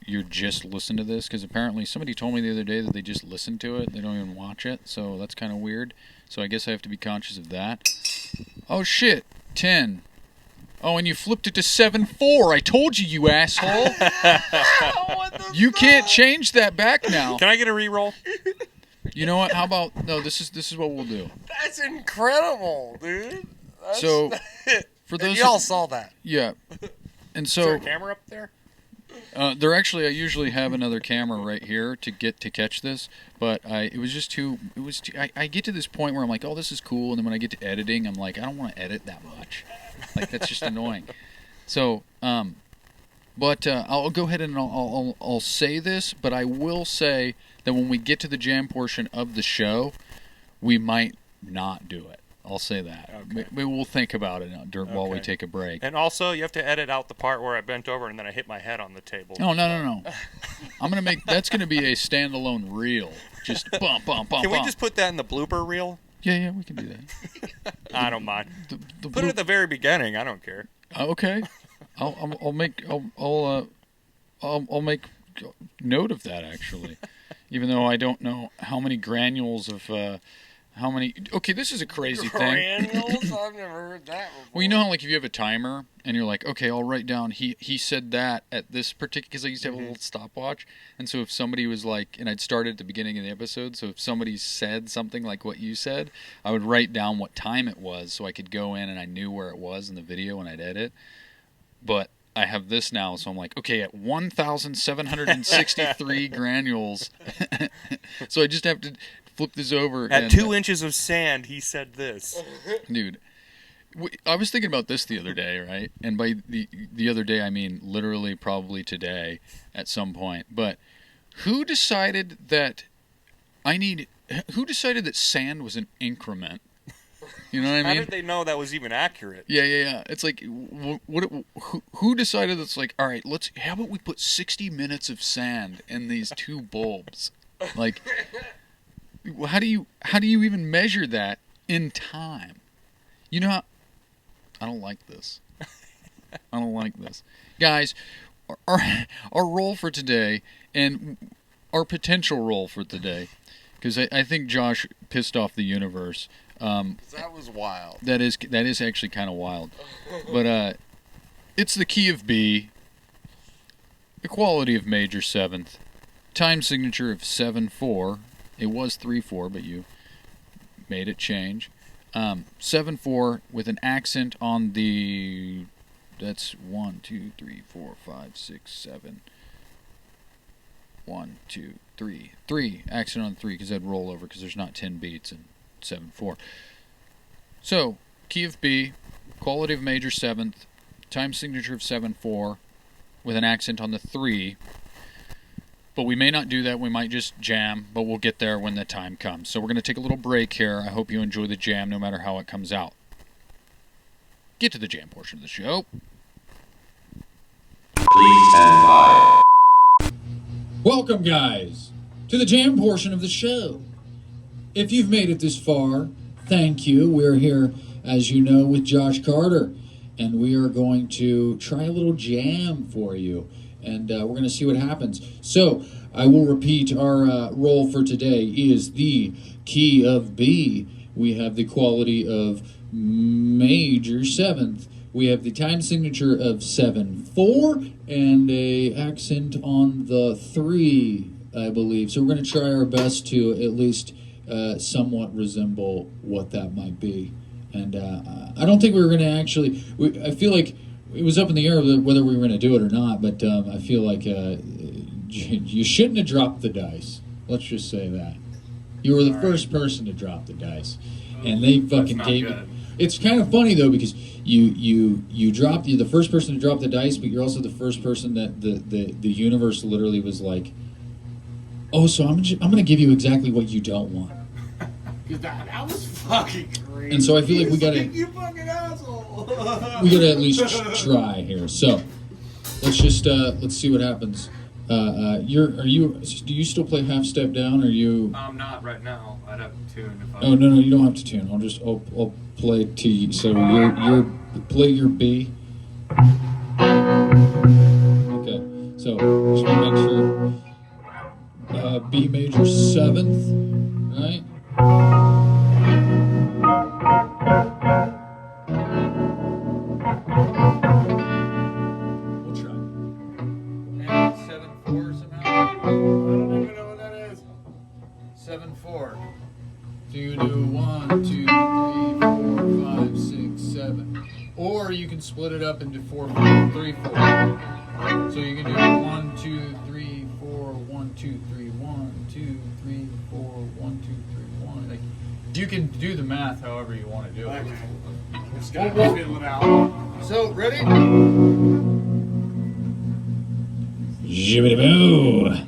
you're just listening to this, because apparently somebody told me the other day that they just listen to it, they don't even watch it, so that's kind of weird. So I guess I have to be conscious of that. Oh shit, 10. Oh, and you flipped it to 7-4. I told you, you asshole. You can't change that back now. Can I get a re-roll? You know what? How about no? This is what we'll do. That's incredible, dude. So for those y'all saw that, yeah, and Is there so a camera up there? there actually I usually have another camera right here to catch this, but I get to this point where I'm like, oh, this is cool, and then when I get to editing, I'm like, I don't want to edit that much, like that's just annoying. So but I'll go ahead and I'll say this, but I will say that when we get to the jam portion of the show, we might not do it. I'll say that. Okay. We'll think about it while we take a break. And also, you have to edit out the part where I bent over and then I hit my head on the table. No. I'm gonna make that's gonna be a standalone reel. Just bump. Can we just put that in the blooper reel? Yeah, we can do that. I don't mind. Put it at the very beginning. I don't care. Okay. I'll make note of that actually, even though I don't know how many granules of how many. Okay, this is a crazy thing. granules. I've never heard that before. Well, you know how like if you have a timer and you're like, okay, I'll write down he said that at this particular, because I used to have a little stopwatch, and so if somebody was like, and I'd start at the beginning of the episode, so if somebody said something like what you said, I would write down what time it was so I could go in and I knew where it was in the video and I'd edit. But I have this now, so I'm like, okay, at 1,763 granules, so I just have to flip this over. At 2 inches of sand, he said this. Dude, I was thinking about this the other day, right? And by the other day, I mean literally probably today at some point. But who decided that who decided that sand was an increment? You know what I mean? How did they know that was even accurate? Yeah. It's like, who decided that's like, all right, how about we put 60 minutes of sand in these two bulbs? Like, how do you even measure that in time? You know how, I don't like this. Guys, our role for today and our potential role for today, because I think Josh pissed off the universe. That was wild. That is actually kind of wild. But it's the key of B, equality of major seventh, time signature of 7/4. It was 3/4, but you made it change. 7/4 with an accent on the. That's 1, 2, 3, 4, 5, 6, 7. 1, 2, 3. 3 accent on 3 because that'd roll over because there's not 10 beats and 7/4. So key of B, quality of major seventh, time signature of 7/4 with an accent on the 3. But we may not do that. We might just jam, but we'll get there when the time comes. So we're going to take a little break here. I hope you enjoy the jam no matter how it comes out. Get to the jam portion of the show. Please stand by. Welcome, guys, to the jam portion of the show. If you've made it this far, thank you. We're here, as you know, with Josh Carter, and we are going to try a little jam for you, and we're going to see what happens. So, I will repeat our role for today is the key of B. We have the quality of major seventh. We have the time signature of 7/4 and a accent on the 3, I believe. So we're going to try our best to at least somewhat resemble what that might be. And I don't think we were going to actually. I feel like it was up in the air whether we were going to do it or not. But I feel like you shouldn't have dropped the dice. Let's just say that. You were the first person to drop the dice, and they fucking gave it. It's kind of funny though because you're the first person to drop the dice, but you're also the first person that the universe literally was like, oh, so I'm gonna give you exactly what you don't want. That was fucking crazy. And so I feel like we gotta You fucking asshole. at least try here. So let's just let's see what happens. Do you still play half step down? Or you? Not right now. I'd have to tune if I. Oh no, you don't have to tune. I'll play T. So you're play your B. Okay. So just want to make sure. B major 7th, right? We'll try. And 7/4 somehow. I don't even know what that is. 7/4. So you do 1, 2, 3, 4, 5, 6, 7. Or you can split it up into 4, 4, 3, 4. So you can do 1, 2, 3, 4, 1, 2, 3, 1, 2, 3, 4, 1, 2, 3, 1. Like, you can do the math however you want to do it. Okay. I'm just gonna feel it out. So, ready? Jibbity-boo!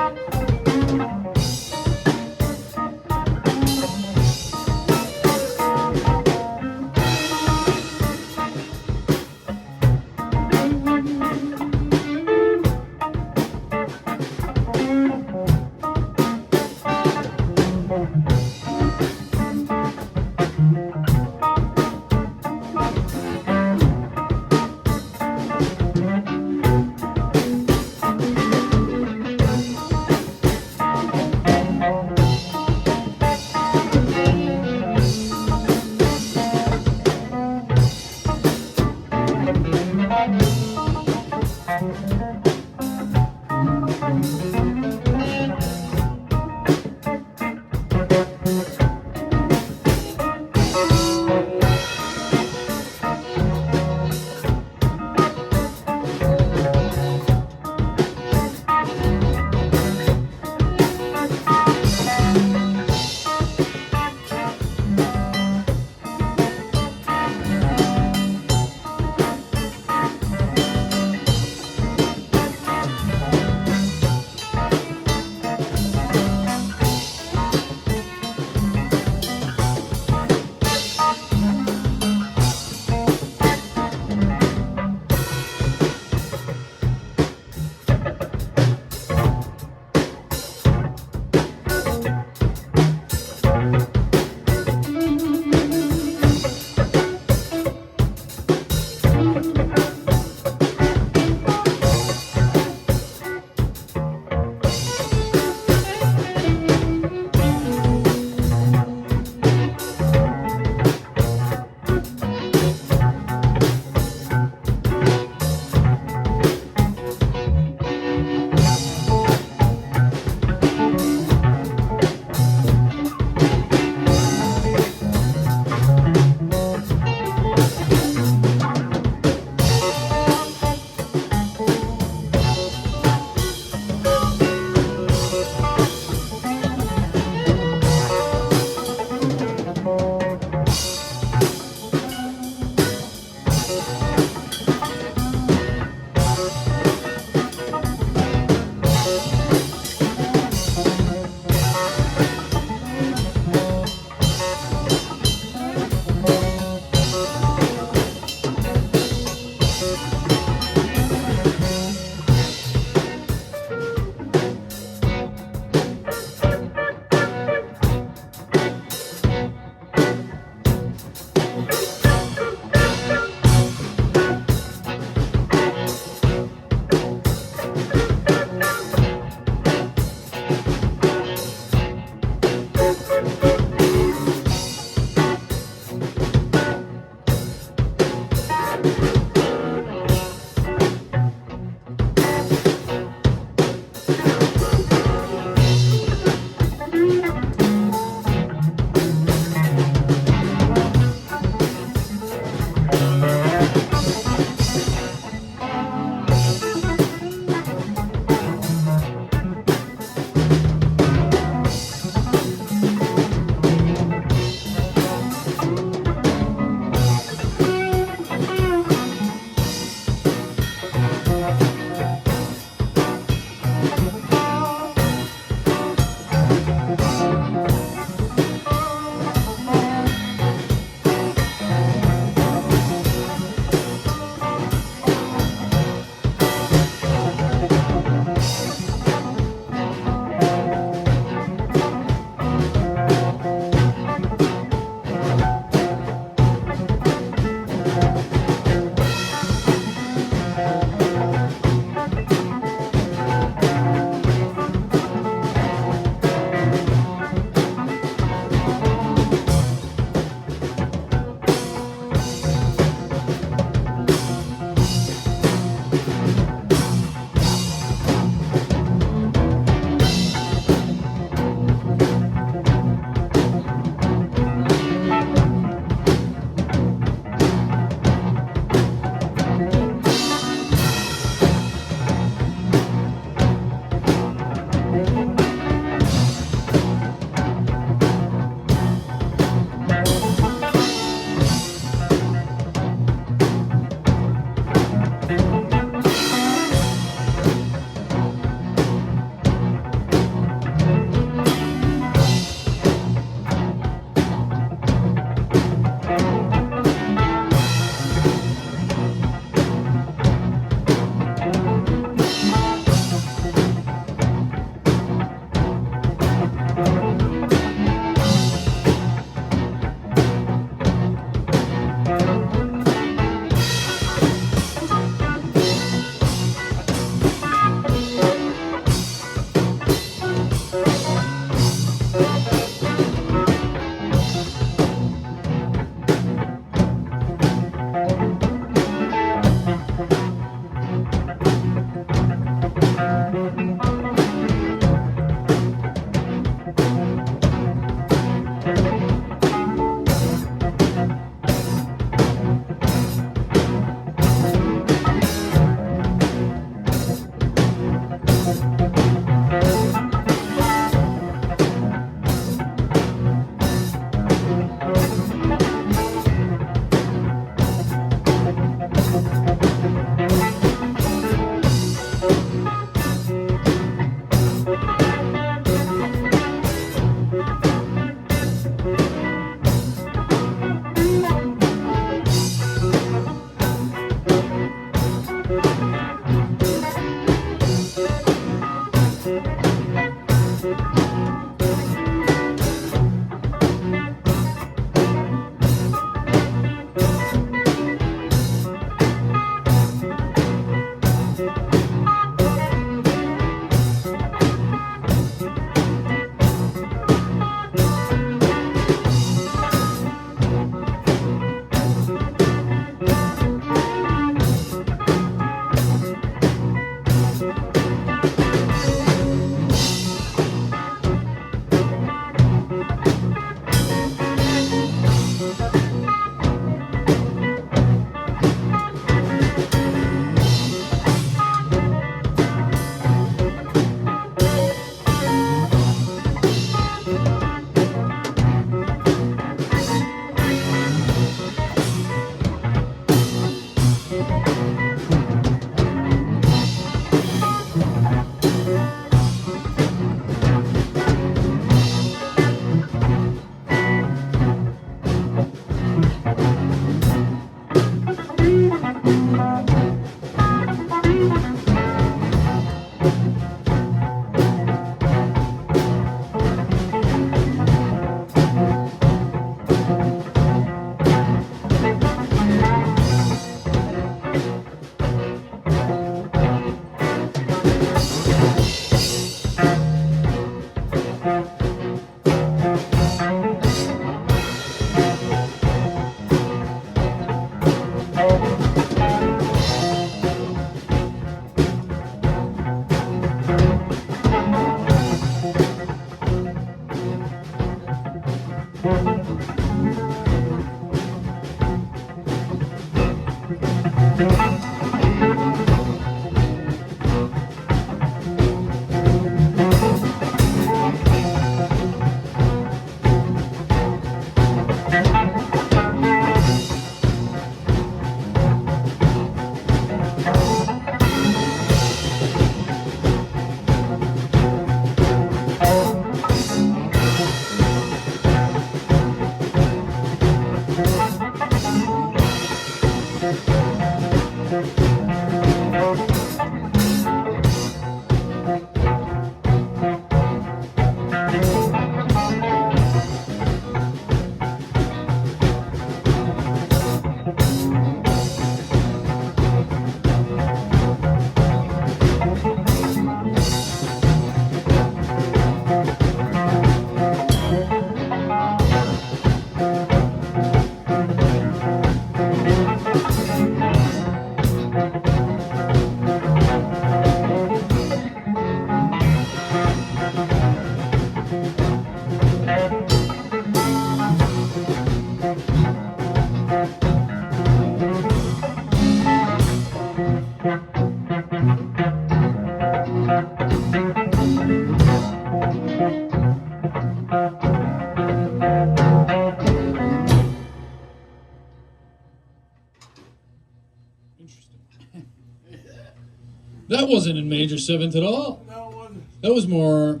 That wasn't in major seventh at all. No, it wasn't. That was more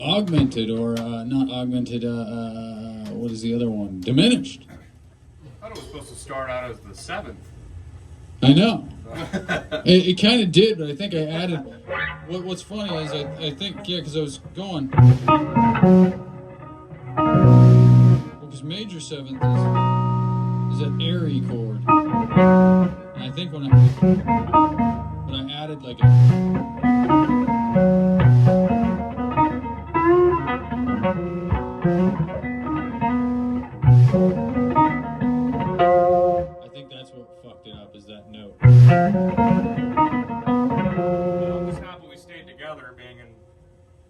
augmented, or not augmented. What is the other one? Diminished. I thought it was supposed to start out as the 7th. I know. It kind of did, but I think I added. What's funny is I think, yeah, because I was going. Because major seventh is that airy chord. And I think when I added like I think that's what fucked it up, is that note. Well, I'm just happy we stayed together, being in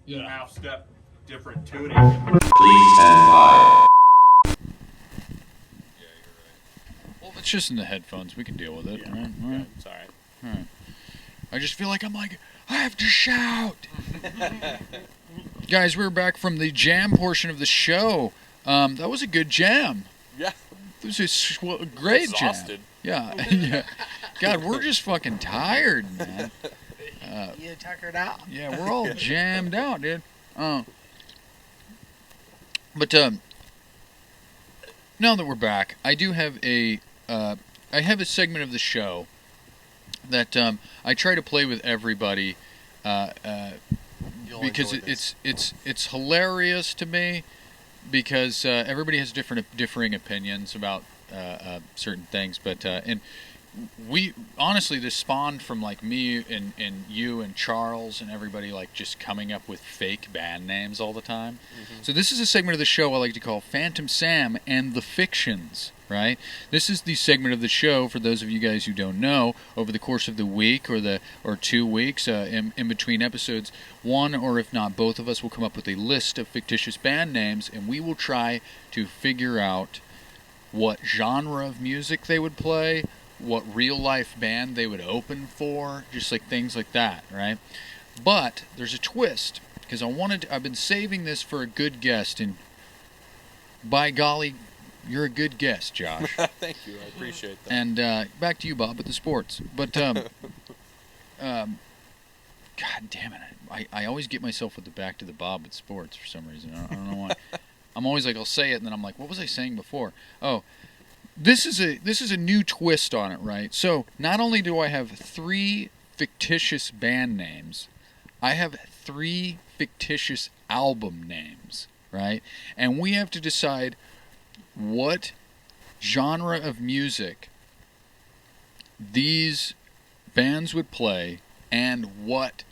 Yeah. half-step different tuning. Please stand by. Well, it's just in the headphones. We can deal with it. Yeah. Right? Yeah, it's all right. I just feel like I'm like, I have to shout. Guys, we're back from the jam portion of the show. That was a good jam. Yeah. It was a great Exhausted. jam. Yeah. Yeah. God, we're just fucking tired, man. You tuckered out. Yeah, we're all jammed out, dude. But now that we're back, I do have a segment of the show that I try to play with everybody You'll because enjoy this. it's hilarious to me, because everybody has differing opinions about certain things, but and we honestly, this spawned from like me and you and Charles and everybody like just coming up with fake band names all the time. So this is a segment of the show I like to call Phantom Sam and the Fictions, right? This is the segment of the show, for those of you guys who don't know, over the course of the week or 2 weeks, in between episodes, one or if not both of us will come up with a list of fictitious band names, and we will try to figure out what genre of music they would play, what real life band they would open for, just like things like that, right? But there's a twist, because I've been saving this for a good guest, and by golly, you're a good guest, Josh. Thank you. I appreciate that. And back to you, Bob, with the sports. But God damn it, I always get myself with the back to the Bob with sports for some reason. I don't know why. I'm always like, I'll say it, and then I'm like, what was I saying before? Oh, this is a new twist on it, right? So not only do I have 3 fictitious band names, I have 3 fictitious album names, right? And we have to decide what genre of music these bands would play and what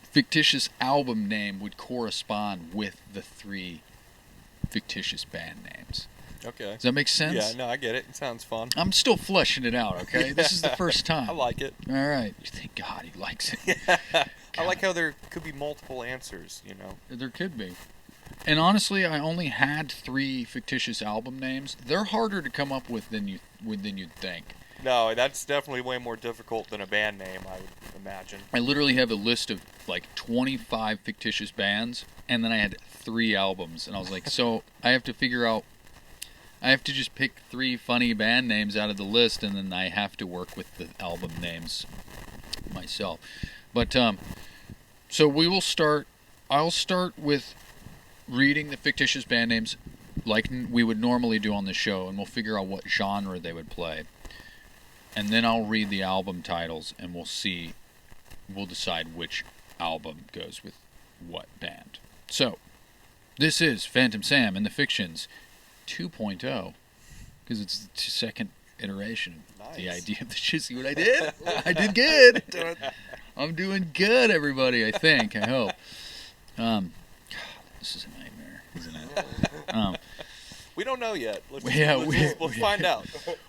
fictitious album name would correspond with the 3 fictitious band names. Okay. Does that make sense? Yeah, no, I get it. It sounds fun. I'm still fleshing it out, okay? This is the first time. I like it. All right. Thank God he likes it. I like how there could be multiple answers, you know. There could be. And honestly, I only had 3 fictitious album names. They're harder to come up with than you'd think. No, that's definitely way more difficult than a band name, I would imagine. I literally have a list of like 25 fictitious bands, and then I had 3 albums, and I was like, so I have to just pick 3 funny band names out of the list, and then I have to work with the album names myself. But so I'll start with reading the fictitious band names like we would normally do on the show, and we'll figure out what genre they would play. And then I'll read the album titles, and we'll decide which album goes with what band. So, this is Phantom Sam and the Fictions 2.0, because it's the second iteration. Nice. The idea of the shit. See what I did? I did good. I'm doing good, everybody, I think. I hope. This is a nightmare, isn't it? We don't know yet. Let's find out.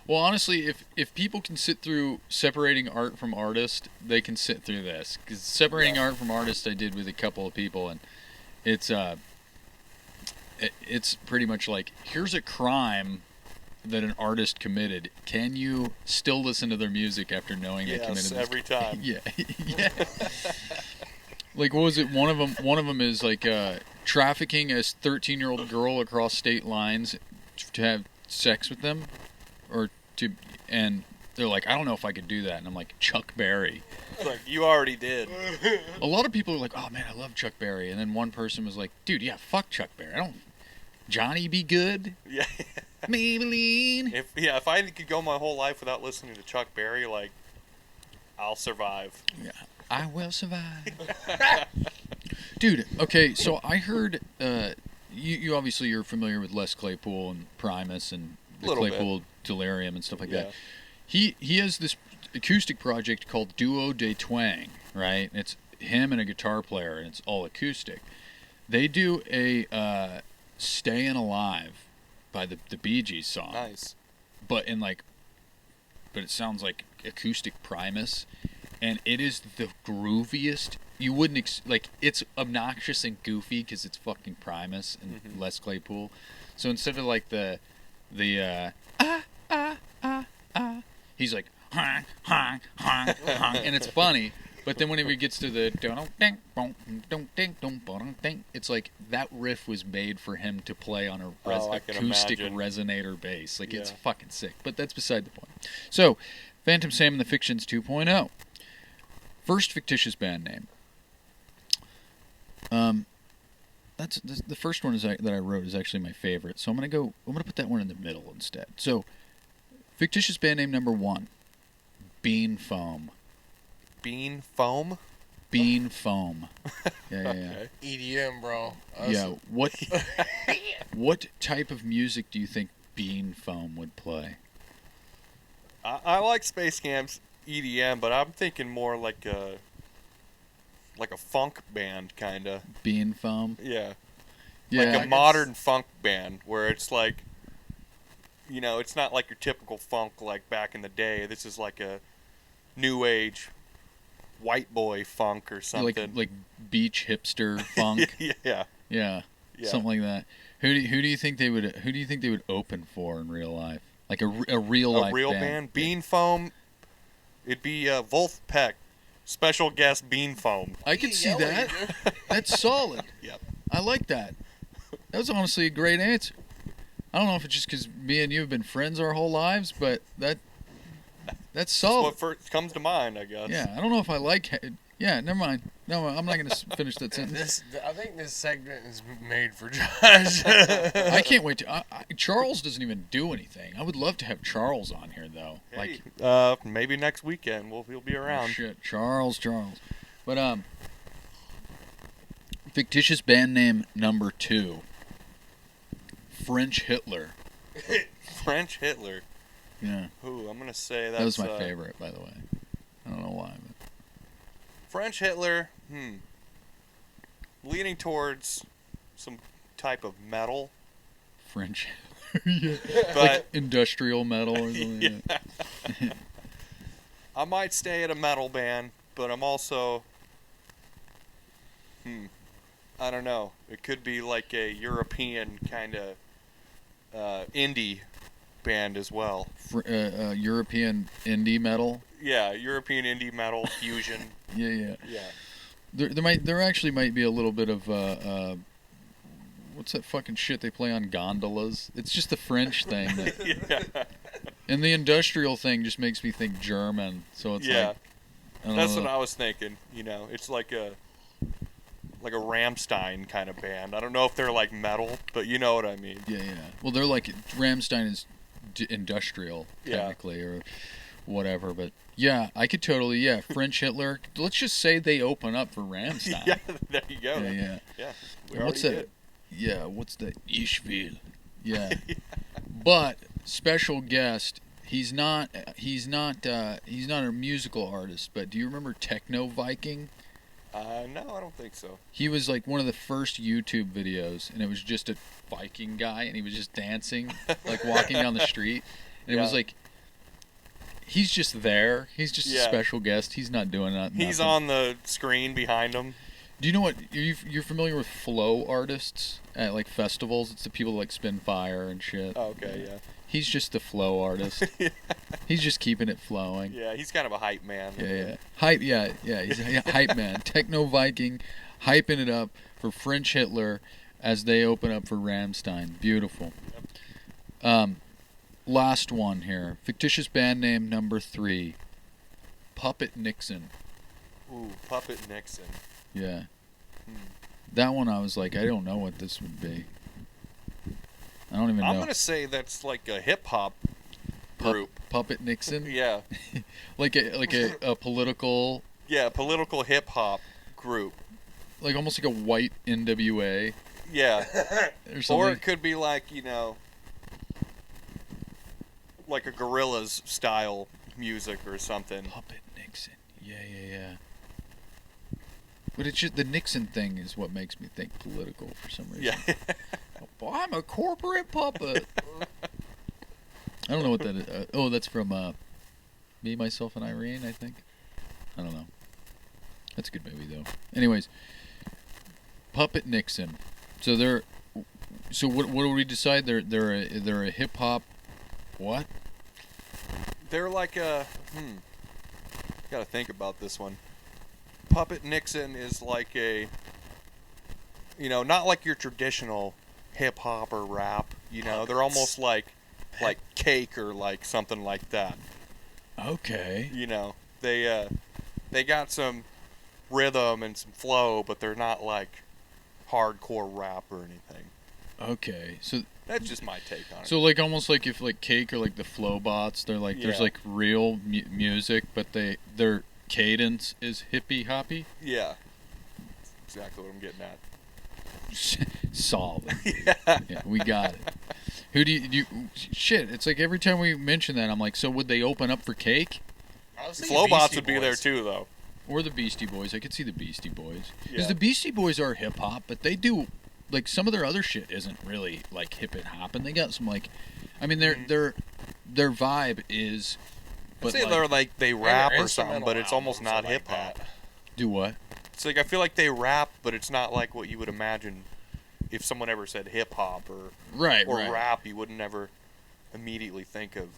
Well, honestly, if people can sit through separating art from artist, they can sit through this. Because separating art from artist, I did with a couple of people, and it's pretty much like, here's a crime that an artist committed. Can you still listen to their music after knowing they committed this? Yes, every time. Yeah. Like, what was it? One of them is like trafficking a 13-year-old girl across state lines to have sex with them, and they're like, I don't know if I could do that, and I'm like, Chuck Berry. It's like, you already did. A lot of people are like, oh man, I love Chuck Berry, and then one person was like, dude, yeah, fuck Chuck Berry. Johnny Be Good. Yeah. Maybelline. If I could go my whole life without listening to Chuck Berry, like, I'll survive. Yeah, I will survive. Dude, okay, so I heard you obviously you're familiar with Les Claypool and Primus and the Claypool Delirium and stuff like that. He has this acoustic project called Duo de Twang, right? It's him and a guitar player, and it's all acoustic. They do a Stayin' Alive by the Bee Gees song. Nice. But it sounds like acoustic Primus, and it is the grooviest. You wouldn't it's obnoxious and goofy because it's fucking Primus and Les Claypool. So instead of like the he's like honk honk honk honk, and it's funny. But then whenever he gets to the it's like that riff was made for him to play on a acoustic resonator bass. Like, it's fucking sick. But that's beside the point. So, Phantom Sam and the Fictions 2.0. First fictitious band name. That's the first one that I wrote is actually my favorite. So I'm gonna put that one in the middle instead. So, fictitious band name number 1, Bean Foam. Bean Foam? Bean Foam. Yeah. Okay. EDM, bro. Yeah. What type of music do you think Bean Foam would play? I like Space Cam's EDM, but I'm thinking more like a funk band, kind of. Bean Foam? Yeah. Yeah. Like a modern funk band where it's like, it's not like your typical funk like back in the day. This is like a new age white boy funk or something. Like beach hipster funk. Yeah. Something like that. Who do you think they would open for in real life? Like a real life band? Bean Foam. It'd be Wolf Peck. Special guest Bean Foam. I could see that. That's solid. Yep. I like that. That was honestly a great answer. I don't know if it's just because me and you have been friends our whole lives, but that's solid. That's what first comes to mind, I guess. Yeah, I don't know if I like it. Yeah, never mind. No, I'm not going to finish that sentence. I think this segment is made for Josh. I can't wait to... Charles doesn't even do anything. I would love to have Charles on here, though. Hey, maybe next weekend he'll be around. Oh, shit, Charles. But, fictitious band name number 2. French Hitler. French Hitler. Yeah. Ooh, I'm going to say that was my favorite, by the way. I don't know why, but... French Hitler, leaning towards some type of metal. French Hitler, yeah. But, like industrial metal or something. Yeah. I might stay at a metal band, but I'm also, I don't know. It could be like a European kind of indie band as well. European indie metal. Yeah, European indie metal fusion. Yeah. Yeah. There actually might be a little bit of what's that fucking shit they play on gondolas? It's just the French thing. Yeah. And the industrial thing just makes me think German. So it's Yeah. like, I don't That's know. what I was thinking. You know, it's like a Rammstein kind of band. I don't know if they're like metal, but you know what I mean. Yeah. Well, they're like Rammstein is industrial Yeah. technically, or whatever. But yeah, I could totally. Yeah, French Hitler. Let's just say they open up for Rammstein. Yeah, there you go. Yeah. Yeah. we What's already that? Yeah, what's that? Ich will. Yeah. But special guest. He's not a musical artist. But do you remember Techno Viking? No, I don't think so. He was like one of the first YouTube videos, and it was just a Viking guy, and he was just dancing, like walking down the street, and it was Yeah. like, he's just there. He's just a Yeah. special guest. He's not doing nothing. He's on the screen behind him. Do you know what? You're familiar with flow artists at like festivals? It's the people that like spin fire and shit. Oh, okay, yeah. He's just the flow artist. He's just keeping it flowing. Yeah, he's kind of a hype man. Yeah. Hype. Yeah. He's a hype man. Techno Viking, hyping it up for French Hitler as they open up for Rammstein. Beautiful. Last one here. Fictitious band name number 3. Puppet Nixon. Ooh, Puppet Nixon. Yeah. That one I was like, I don't know what this would be. I don't even know. I'm gonna say that's like a hip hop group. Puppet Nixon? Yeah, Like a political, yeah, political hip hop group. like almost like a white NWA Yeah, or something. or it could be like like a Gorillaz style music or something. Puppet Nixon. Yeah. But it's just the Nixon thing is what makes me think political for some reason. Yeah, Oh, I'm a corporate puppet. I don't know what that is. Oh, that's from Me, Myself, and Irene, I think. I don't know. That's a good movie, though. Anyways, Puppet Nixon. So they're. So what do we decide? They're a hip hop. What? they're like a. Gotta think about this one. Puppet Nixon is like a. Not like your traditional hip hop or rap. They're almost like Cake or like something like that. Okay. They got some rhythm and some flow, but they're not like hardcore rap or anything. Okay. So That's just my take on it. So like almost like if like Cake or like the Flow Bots, they're like there's Yeah. like real music, but their cadence is hippy hoppy. Yeah, that's exactly what I'm getting at. Solid. Yeah, we got it. Who do you shit? It's like every time we mention that, I'm like, so would they open up for Cake I was thinking Flowbots Beastie would be there Boys. too, though. or the Beastie Boys? I could see the Beastie Boys because Yeah. the Beastie Boys are hip hop, but they do like some of their other shit isn't really like hip and hop, and they got some like, I mean their vibe is. I'd say like, they're like they And rap their or something, instrumental but it's almost albums are not like hip hop. that. do what? It's like I feel like they rap, but it's not like what you would imagine if someone ever said hip hop or Right. rap. You wouldn't ever immediately think of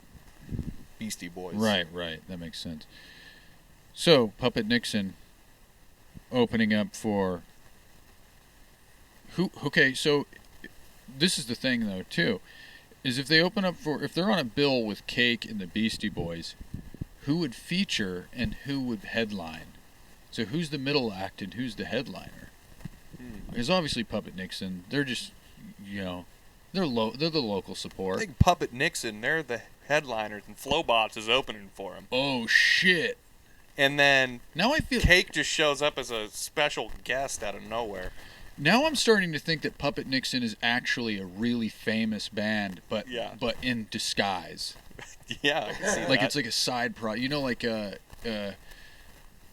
Beastie Boys. Right. That makes sense. So, Puppet Nixon opening up for who? Okay, so this is the thing though too, is if they open up for if they're on a bill with Cake and the Beastie Boys, who would feature and who would headline? So who's the middle act and who's the headliner? Because obviously Puppet Nixon, they're just they're the local I support. think Puppet Nixon, they're the headliners, and Flowbots is opening for him. Oh shit! And then Now I feel Cake just shows up as a special guest out of nowhere. Now I'm starting to think that Puppet Nixon is actually a really famous band, but Yeah. but in disguise. Yeah, I can see Like that. it's like a side like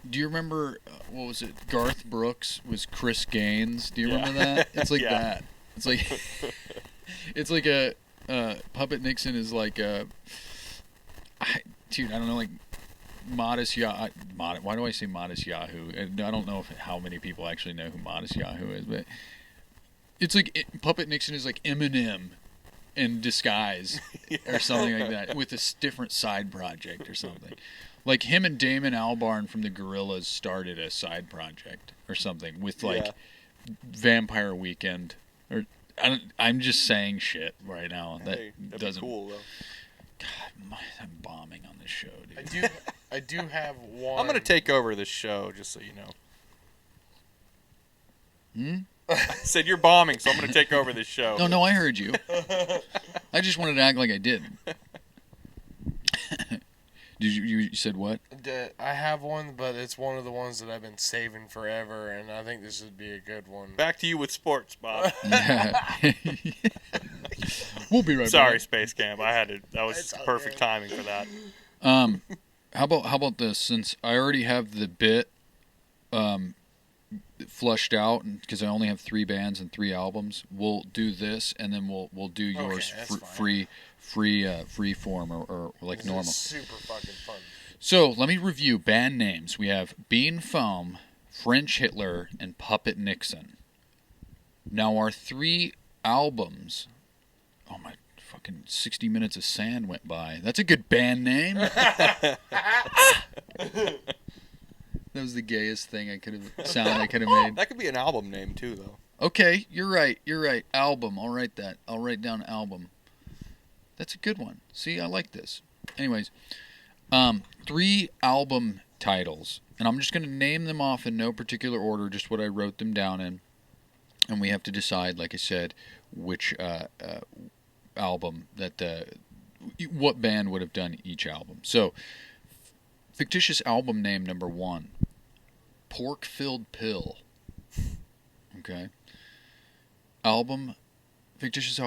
do you remember what was it? Garth Brooks was Chris Gaines. Do you Yeah. remember that? It's like Yeah. that. It's like it's like a Puppet Nixon is like a dude, I don't know, like Modest Yahoo. Why do I say Modest Yahoo? And I don't know how many people actually know who Modest Yahoo is, but it's like Puppet Nixon is like Eminem in disguise or something like that with a different side project or something. Like him and Damon Albarn from the Gorillaz started a side project or something with like Vampire Weekend. Or I'm just saying shit right now that doesn't. Be cool though. God, I'm bombing on this show, dude. I do have one. I'm gonna take over this show, just so you know. I said you're bombing, so I'm gonna take over this show. No, I heard you. I just wanted to act like I didn't. You said what? I have one, but it's one of the ones that I've been saving forever, and I think this would be a good one. Back to you with sports, Bob. Yeah. We'll be right back. Sorry, Space Camp. I had to. That was perfect timing for that. How about this? Since I already have the bit flushed out, because I only have 3 bands and 3 albums, we'll do this, and then we'll do yours free form or like this normal. Is super fucking fun. So let me review band names. We have Bean Foam, French Hitler, and Puppet Nixon. Now our 3 albums. Oh my fucking 60 Minutes of Sand went by. That's a good band name. That was the gayest thing I could have made. That could be an album name too, though. Okay, you're right. Album. I'll write that. I'll write down album. That's a good one. See, I like this. Anyways, 3 album titles, and I'm just going to name them off in no particular order, just what I wrote them down in, and we have to decide, like I said, which album what band would have done each album. So, fictitious album name number 1, Pork-Filled Pill. Okay. Fictitious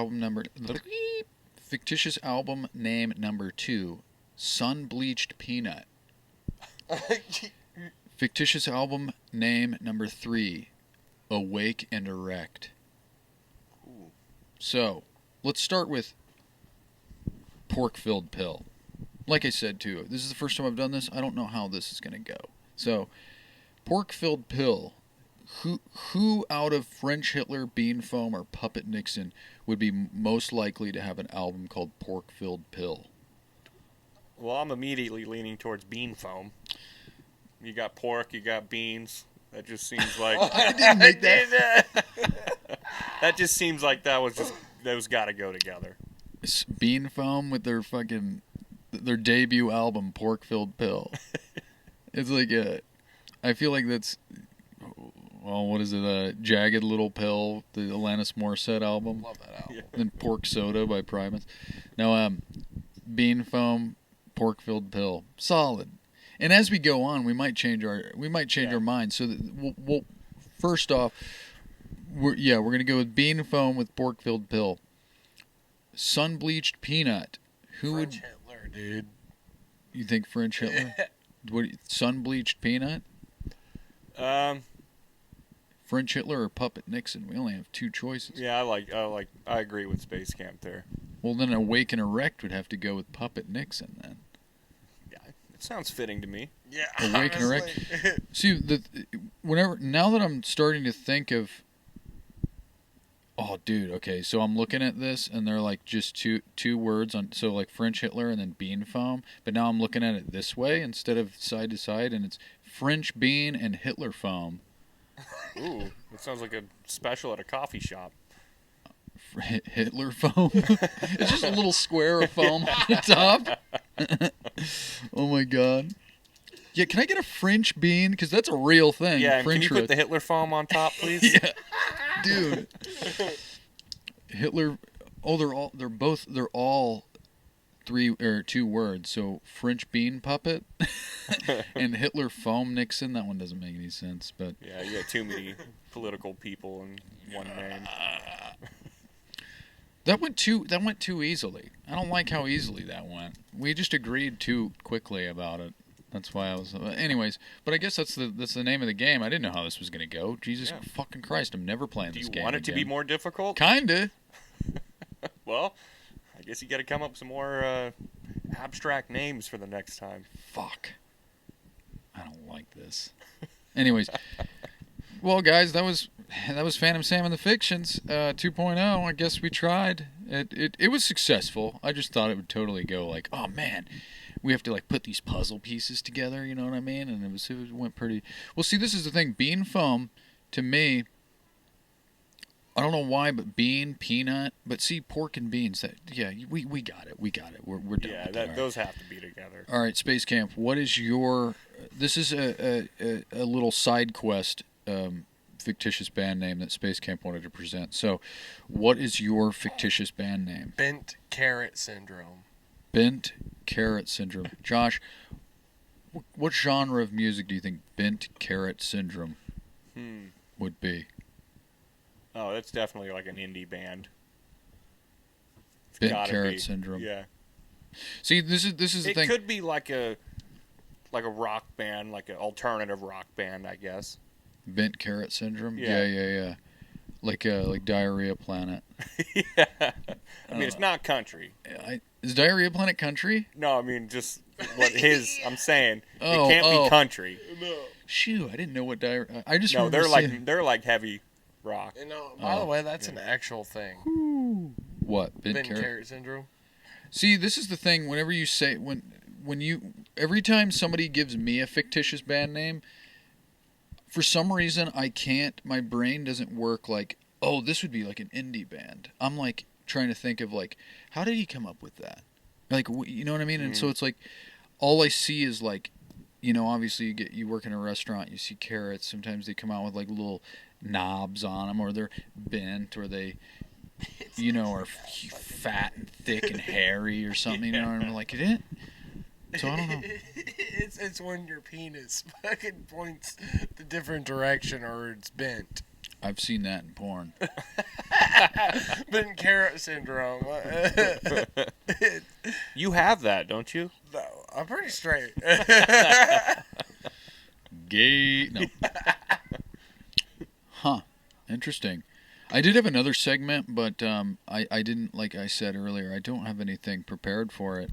album name number 2, Sun-Bleached Peanut. Fictitious album name number 3, Awake and Erect. Ooh. So, let's start with Pork-Filled Pill. Like I said, too, this is the first time I've done this. I don't know how this is going to go. So, Pork-Filled Pill. Who out of French Hitler, Bean Foam, or Puppet Nixon would be most likely to have an album called Pork-Filled Pill? Well, I'm immediately leaning towards Bean Foam. You got pork, you got beans. That just seems like I didn't make that. That just seems like those got to go together. Bean Foam with their debut album Pork-Filled Pill. It's like I feel like that's. Well, what is it? Jagged Little Pill, the Alanis Morissette album. Love that album. Then Pork Soda by Primus. Now, Bean Foam, Pork-Filled Pill, solid. And as we go on, we might change our minds. So that we'll first off, we're gonna go with Bean Foam with Pork-Filled Pill. Sun-Bleached Peanut. French Hitler, dude. You think French Hitler? Sun-Bleached Peanut? French Hitler or Puppet Nixon? We only have 2 choices. Yeah, I agree with Space Camp there. Well, then Awake and Erect would have to go with Puppet Nixon then. Yeah, it sounds fitting to me. Yeah. Awake and Erect. See, now that I'm starting to think of. Oh, dude. Okay, so I'm looking at this, and they're like just two words on. So like French Hitler and then Bean Foam. But now I'm looking at it this way instead of side to side, and it's French Bean and Hitler Foam. Ooh, that sounds like a special at a coffee shop. Hitler foam? It's just a little square of foam on the top. Oh my god. Yeah, can I get a French bean? Because that's a real thing. Yeah, French can you put the Hitler foam on top, please? Yeah, dude. Hitler. Oh, they're all 3 or 2 words. So French bean puppet and Hitler foam Nixon. That one doesn't make any sense, but yeah, you got too many political people in one name. That went too easily. I don't like how easily that went. We just agreed too quickly about it. That's why I was. Anyways, but I guess that's the name of the game. I didn't know how this was gonna go. Jesus fucking Christ! I'm never playing this game. Do you want it to be more difficult? Kinda. Well, I guess you got to come up with some more abstract names for the next time. Fuck. I don't like this. Anyways, well, guys, that was Phantom Sam and the Fictions 2.0. I guess we tried. It was successful. I just thought it would totally go like, oh man, we have to like put these puzzle pieces together. You know what I mean? And it went pretty. Well, see, this is the thing. Bean foam, to me, I don't know why, but bean, peanut, but see, pork and beans. We got it. We got it. We're done. Yeah, with that. those have to be together. All right, Space Camp. What is your? This is a little side quest, fictitious band name that Space Camp wanted to present. So, what is your fictitious band name? Bent Carrot Syndrome. Bent Carrot Syndrome. Josh, what genre of music do you think Bent Carrot Syndrome would be? Oh, that's definitely like an indie band. Bent Carrot Syndrome. Yeah. See, this is the thing. It could be like a rock band, like an alternative rock band, I guess. Bent Carrot Syndrome. Yeah. Yeah. Like Diarrhea Planet. Yeah. I mean, it's not country. Is Diarrhea Planet country? No, I mean just what I'm saying. Oh, it can't be country. Shoot, I didn't know what diarrhea. I just No, remember they're like heavy rock. You know, by the way, that's an actual thing. What? Bent Carrot Syndrome. See, this is the thing. Whenever you say every time somebody gives me a fictitious band name, for some reason I can't. My brain doesn't work like, oh, this would be like an indie band. I'm like trying to think of like, how did he come up with that? Like, you know what I mean? And so it's like, all I see is like, you know, obviously you work in a restaurant, you see carrots. Sometimes they come out with like little knobs on them, or they're bent, or they, you know, are fat and thick and hairy or something. You know, and I'm like, it. So I don't know. It's when your penis fucking points the different direction, or it's bent. I've seen that in porn. Bent Carrot Syndrome. You have that, don't you? No, I'm pretty straight. Gay. No. Huh. Interesting. I did have another segment, but I didn't, like I said earlier, I don't have anything prepared for it.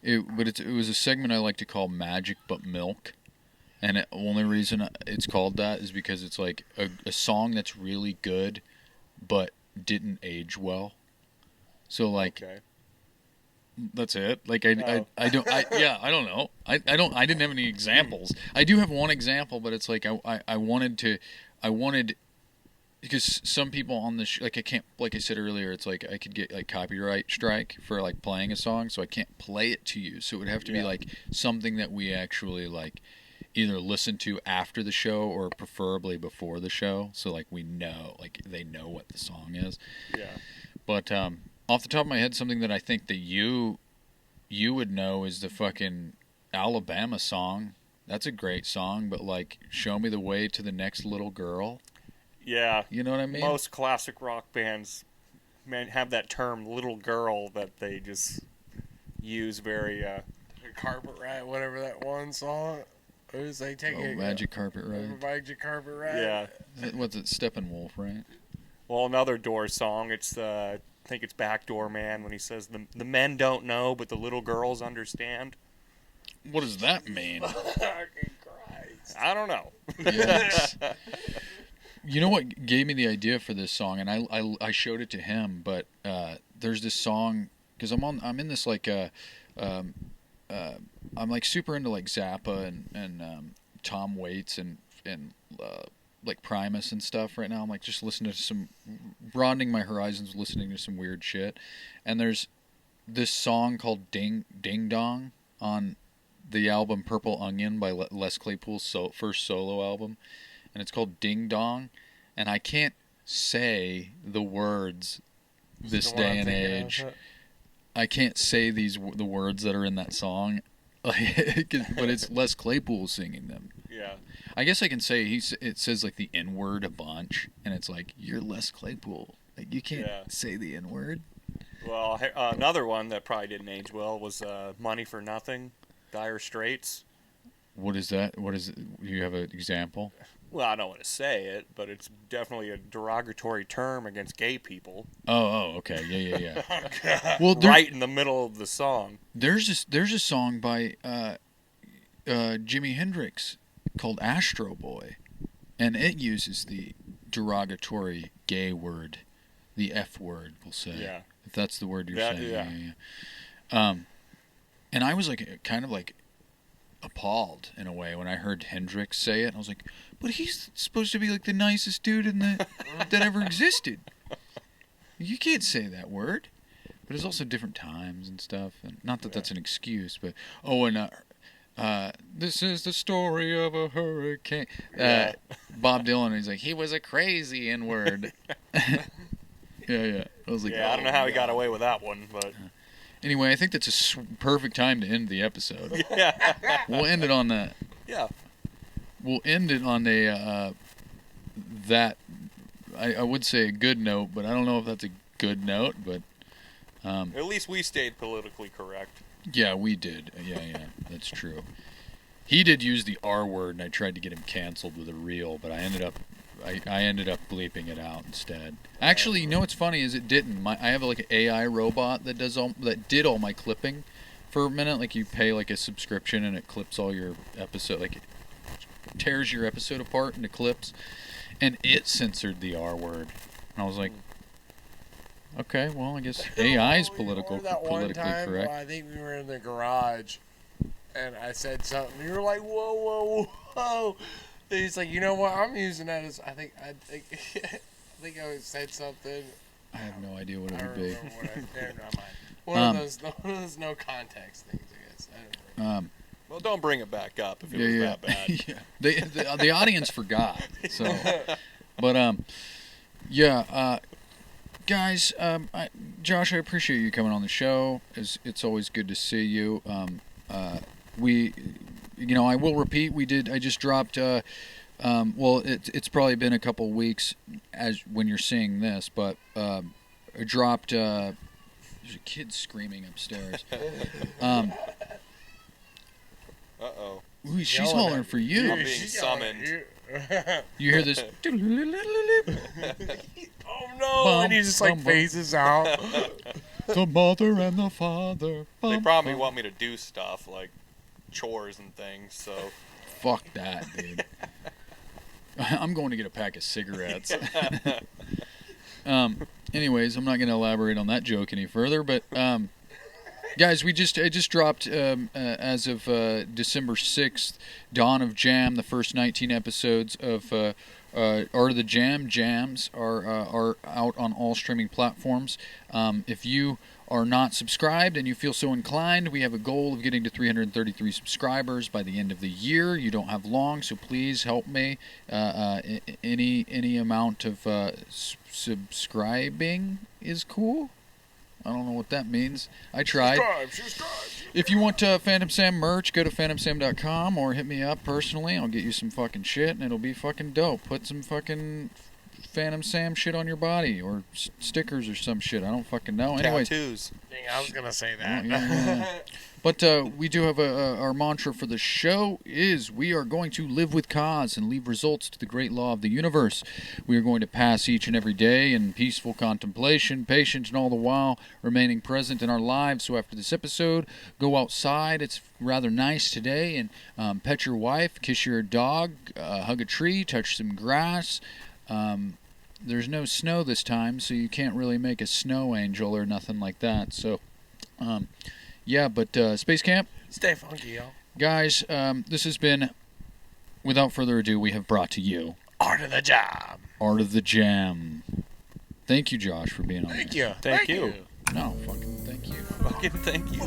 It was a segment I like to call Magic But Milk. And the only reason it's called that is because it's like a song that's really good, but didn't age well. So like, Okay. that's it. Like I don't know. I didn't have any examples. I do have one example, but it's like I wanted, because some people on the like I can't, like I said earlier, it's like I could get like copyright strike for like playing a song, so I can't play it to you. So it would have to be like something that we actually like either listen to after the show or preferably before the show, so like we know, like they know what the song is. Yeah. But off the top of my head, something that I think that you would know is the fucking Alabama song. That's a great song, but like Show Me the Way to the Next Little Girl. Yeah. You know what I mean? Most classic rock bands have that term "little girl" that they just use very. Carpet Ride, whatever that one song. It was like Magic Carpet Ride. Magic Carpet Ride. Yeah. What's it? Steppenwolf, right? Well, another Doors song. It's I think it's Backdoor Man when he says the men don't know, but the little girls understand. What does that mean? Fucking Christ. I don't know. Yes. You know what gave me the idea for this song, and I showed it to him, but there's this song, because I'm in this like I'm like super into like Zappa and Tom Waits and like Primus and stuff right now. I'm like just listening to some, broadening my horizons, listening to some weird shit. And there's this song called Ding Dong on the album Purple Onion by Les Claypool's first solo album, and it's called Ding Dong, and I can't say the words this day and age. I can't say the words that are in that song, but it's Les Claypool singing them. Yeah. I guess I can say it says like the N-word a bunch, and it's like, you're Les Claypool. Like you can't say the N-word. Well, another one that probably didn't age well was Money for Nothing, Dire Straits. What is that? What is it? Do you have an example? Well, I don't want to say it, but it's definitely a derogatory term against gay people. Oh, okay, yeah. Oh, Well, right in the middle of the song. There's a song by Jimi Hendrix called Astro Boy, and it uses the derogatory gay word, the F word, we'll say. Yeah. If that's the word you're That- saying. yeah. And I was like, kind of like appalled in a way when I heard Hendrix say it. I was like, but he's supposed to be like the nicest dude that ever existed. You can't say that word. But it's also different times and stuff. And not that that's an excuse, but this is the story of a hurricane. Bob Dylan, he's like, he was a crazy N-word. yeah. I was like, Yeah, I don't know how he got away with that one, but Anyway, I think that's a perfect time to end the episode. yeah, We'll end it on that. yeah. We'll end it on a I would say a good note, but I don't know if that's a good note. But At least we stayed politically correct. yeah, we did. Yeah, that's true. He did use the R word, and I tried to get him canceled with a reel, but I ended up bleeping it out instead. Actually, you know what's funny is it didn't. I have like an AI robot that did all my clipping for a minute. Like you pay like a subscription and it clips all your episode, like it tears your episode apart into clips, and it censored the R word. And I was like, okay, well I guess AI is politically correct. I think we were in the garage, and I said something. You were like, whoa. And he's like, you know what? I'm using that as I think I said something. I have no idea what I it don't would be. remember what never mind. One of those no context things, I guess. I don't know. Well, don't bring it back up if it was that bad. yeah. The audience forgot. So, but guys, Josh, I appreciate you coming on the show. It's always good to see you. I will repeat. I just dropped. It's probably been a couple weeks as when you're seeing this, but I dropped. There's a kid screaming upstairs. Uh-oh. Ooh, she's hollering for you. I'm being summoned. You hear this? Oh no! And he just like phases out. The mother and the father. They probably want me to do stuff like chores and things, so fuck that, dude. I'm going to get a pack of cigarettes. Anyways, I'm not going to elaborate on that joke any further, but guys, I just dropped as of December 6th, Dawn of Jam. The first 19 episodes of Art of the Jams are out on all streaming platforms. If you are not subscribed and you feel so inclined, we have a goal of getting to 333 subscribers by the end of the year. You don't have long, so please help me. Any amount of subscribing is cool. I don't know what that means. I tried. Subscribe. If you want Phantom Sam merch, go to phantomsam.com or hit me up personally. I'll get you some fucking shit and it'll be fucking dope. Put some fucking Phantom Sam shit on your body or stickers or some shit. I don't fucking know. Anyways, tattoos. Dang, I was gonna say that. yeah. But we do have our mantra for the show is we are going to live with cause and leave results to the great law of the universe. We are going to pass each and every day in peaceful contemplation, patience, and all the while remaining present in our lives. So after this episode, go outside. It's rather nice today and pet your wife, kiss your dog, hug a tree, touch some grass. There's no snow this time, so you can't really make a snow angel or nothing like that. So, yeah, but Space Camp, Stay funky, yo. guys, this has been, without further ado, we have brought to you Art of the Job. Art of the Jam. Thank you, Josh, for being on Thank there. you. Thank you. No, fucking thank you. Fucking thank you.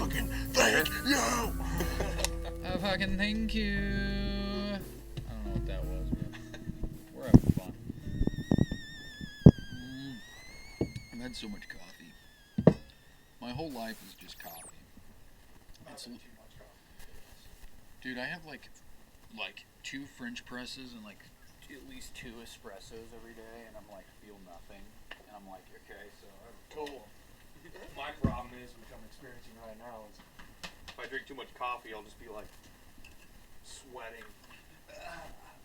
Thank you. Fucking thank you. I don't know what that was, but we're having fun. I've had so much coffee. My whole life is just coffee. Dude, I have like 2 French presses and like at least 2 espressos every day, and I'm like feel nothing, and I'm like, okay, so Cool. My problem is, which I'm experiencing right now, is if I drink too much coffee, I'll just be like sweating.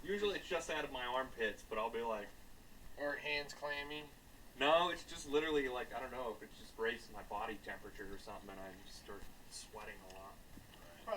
Usually it's just out of my armpits, but I'll be like, Or hands clammy. no, it's just literally like, I don't know if it's just raising my body temperature or something, and I just start sweating a lot.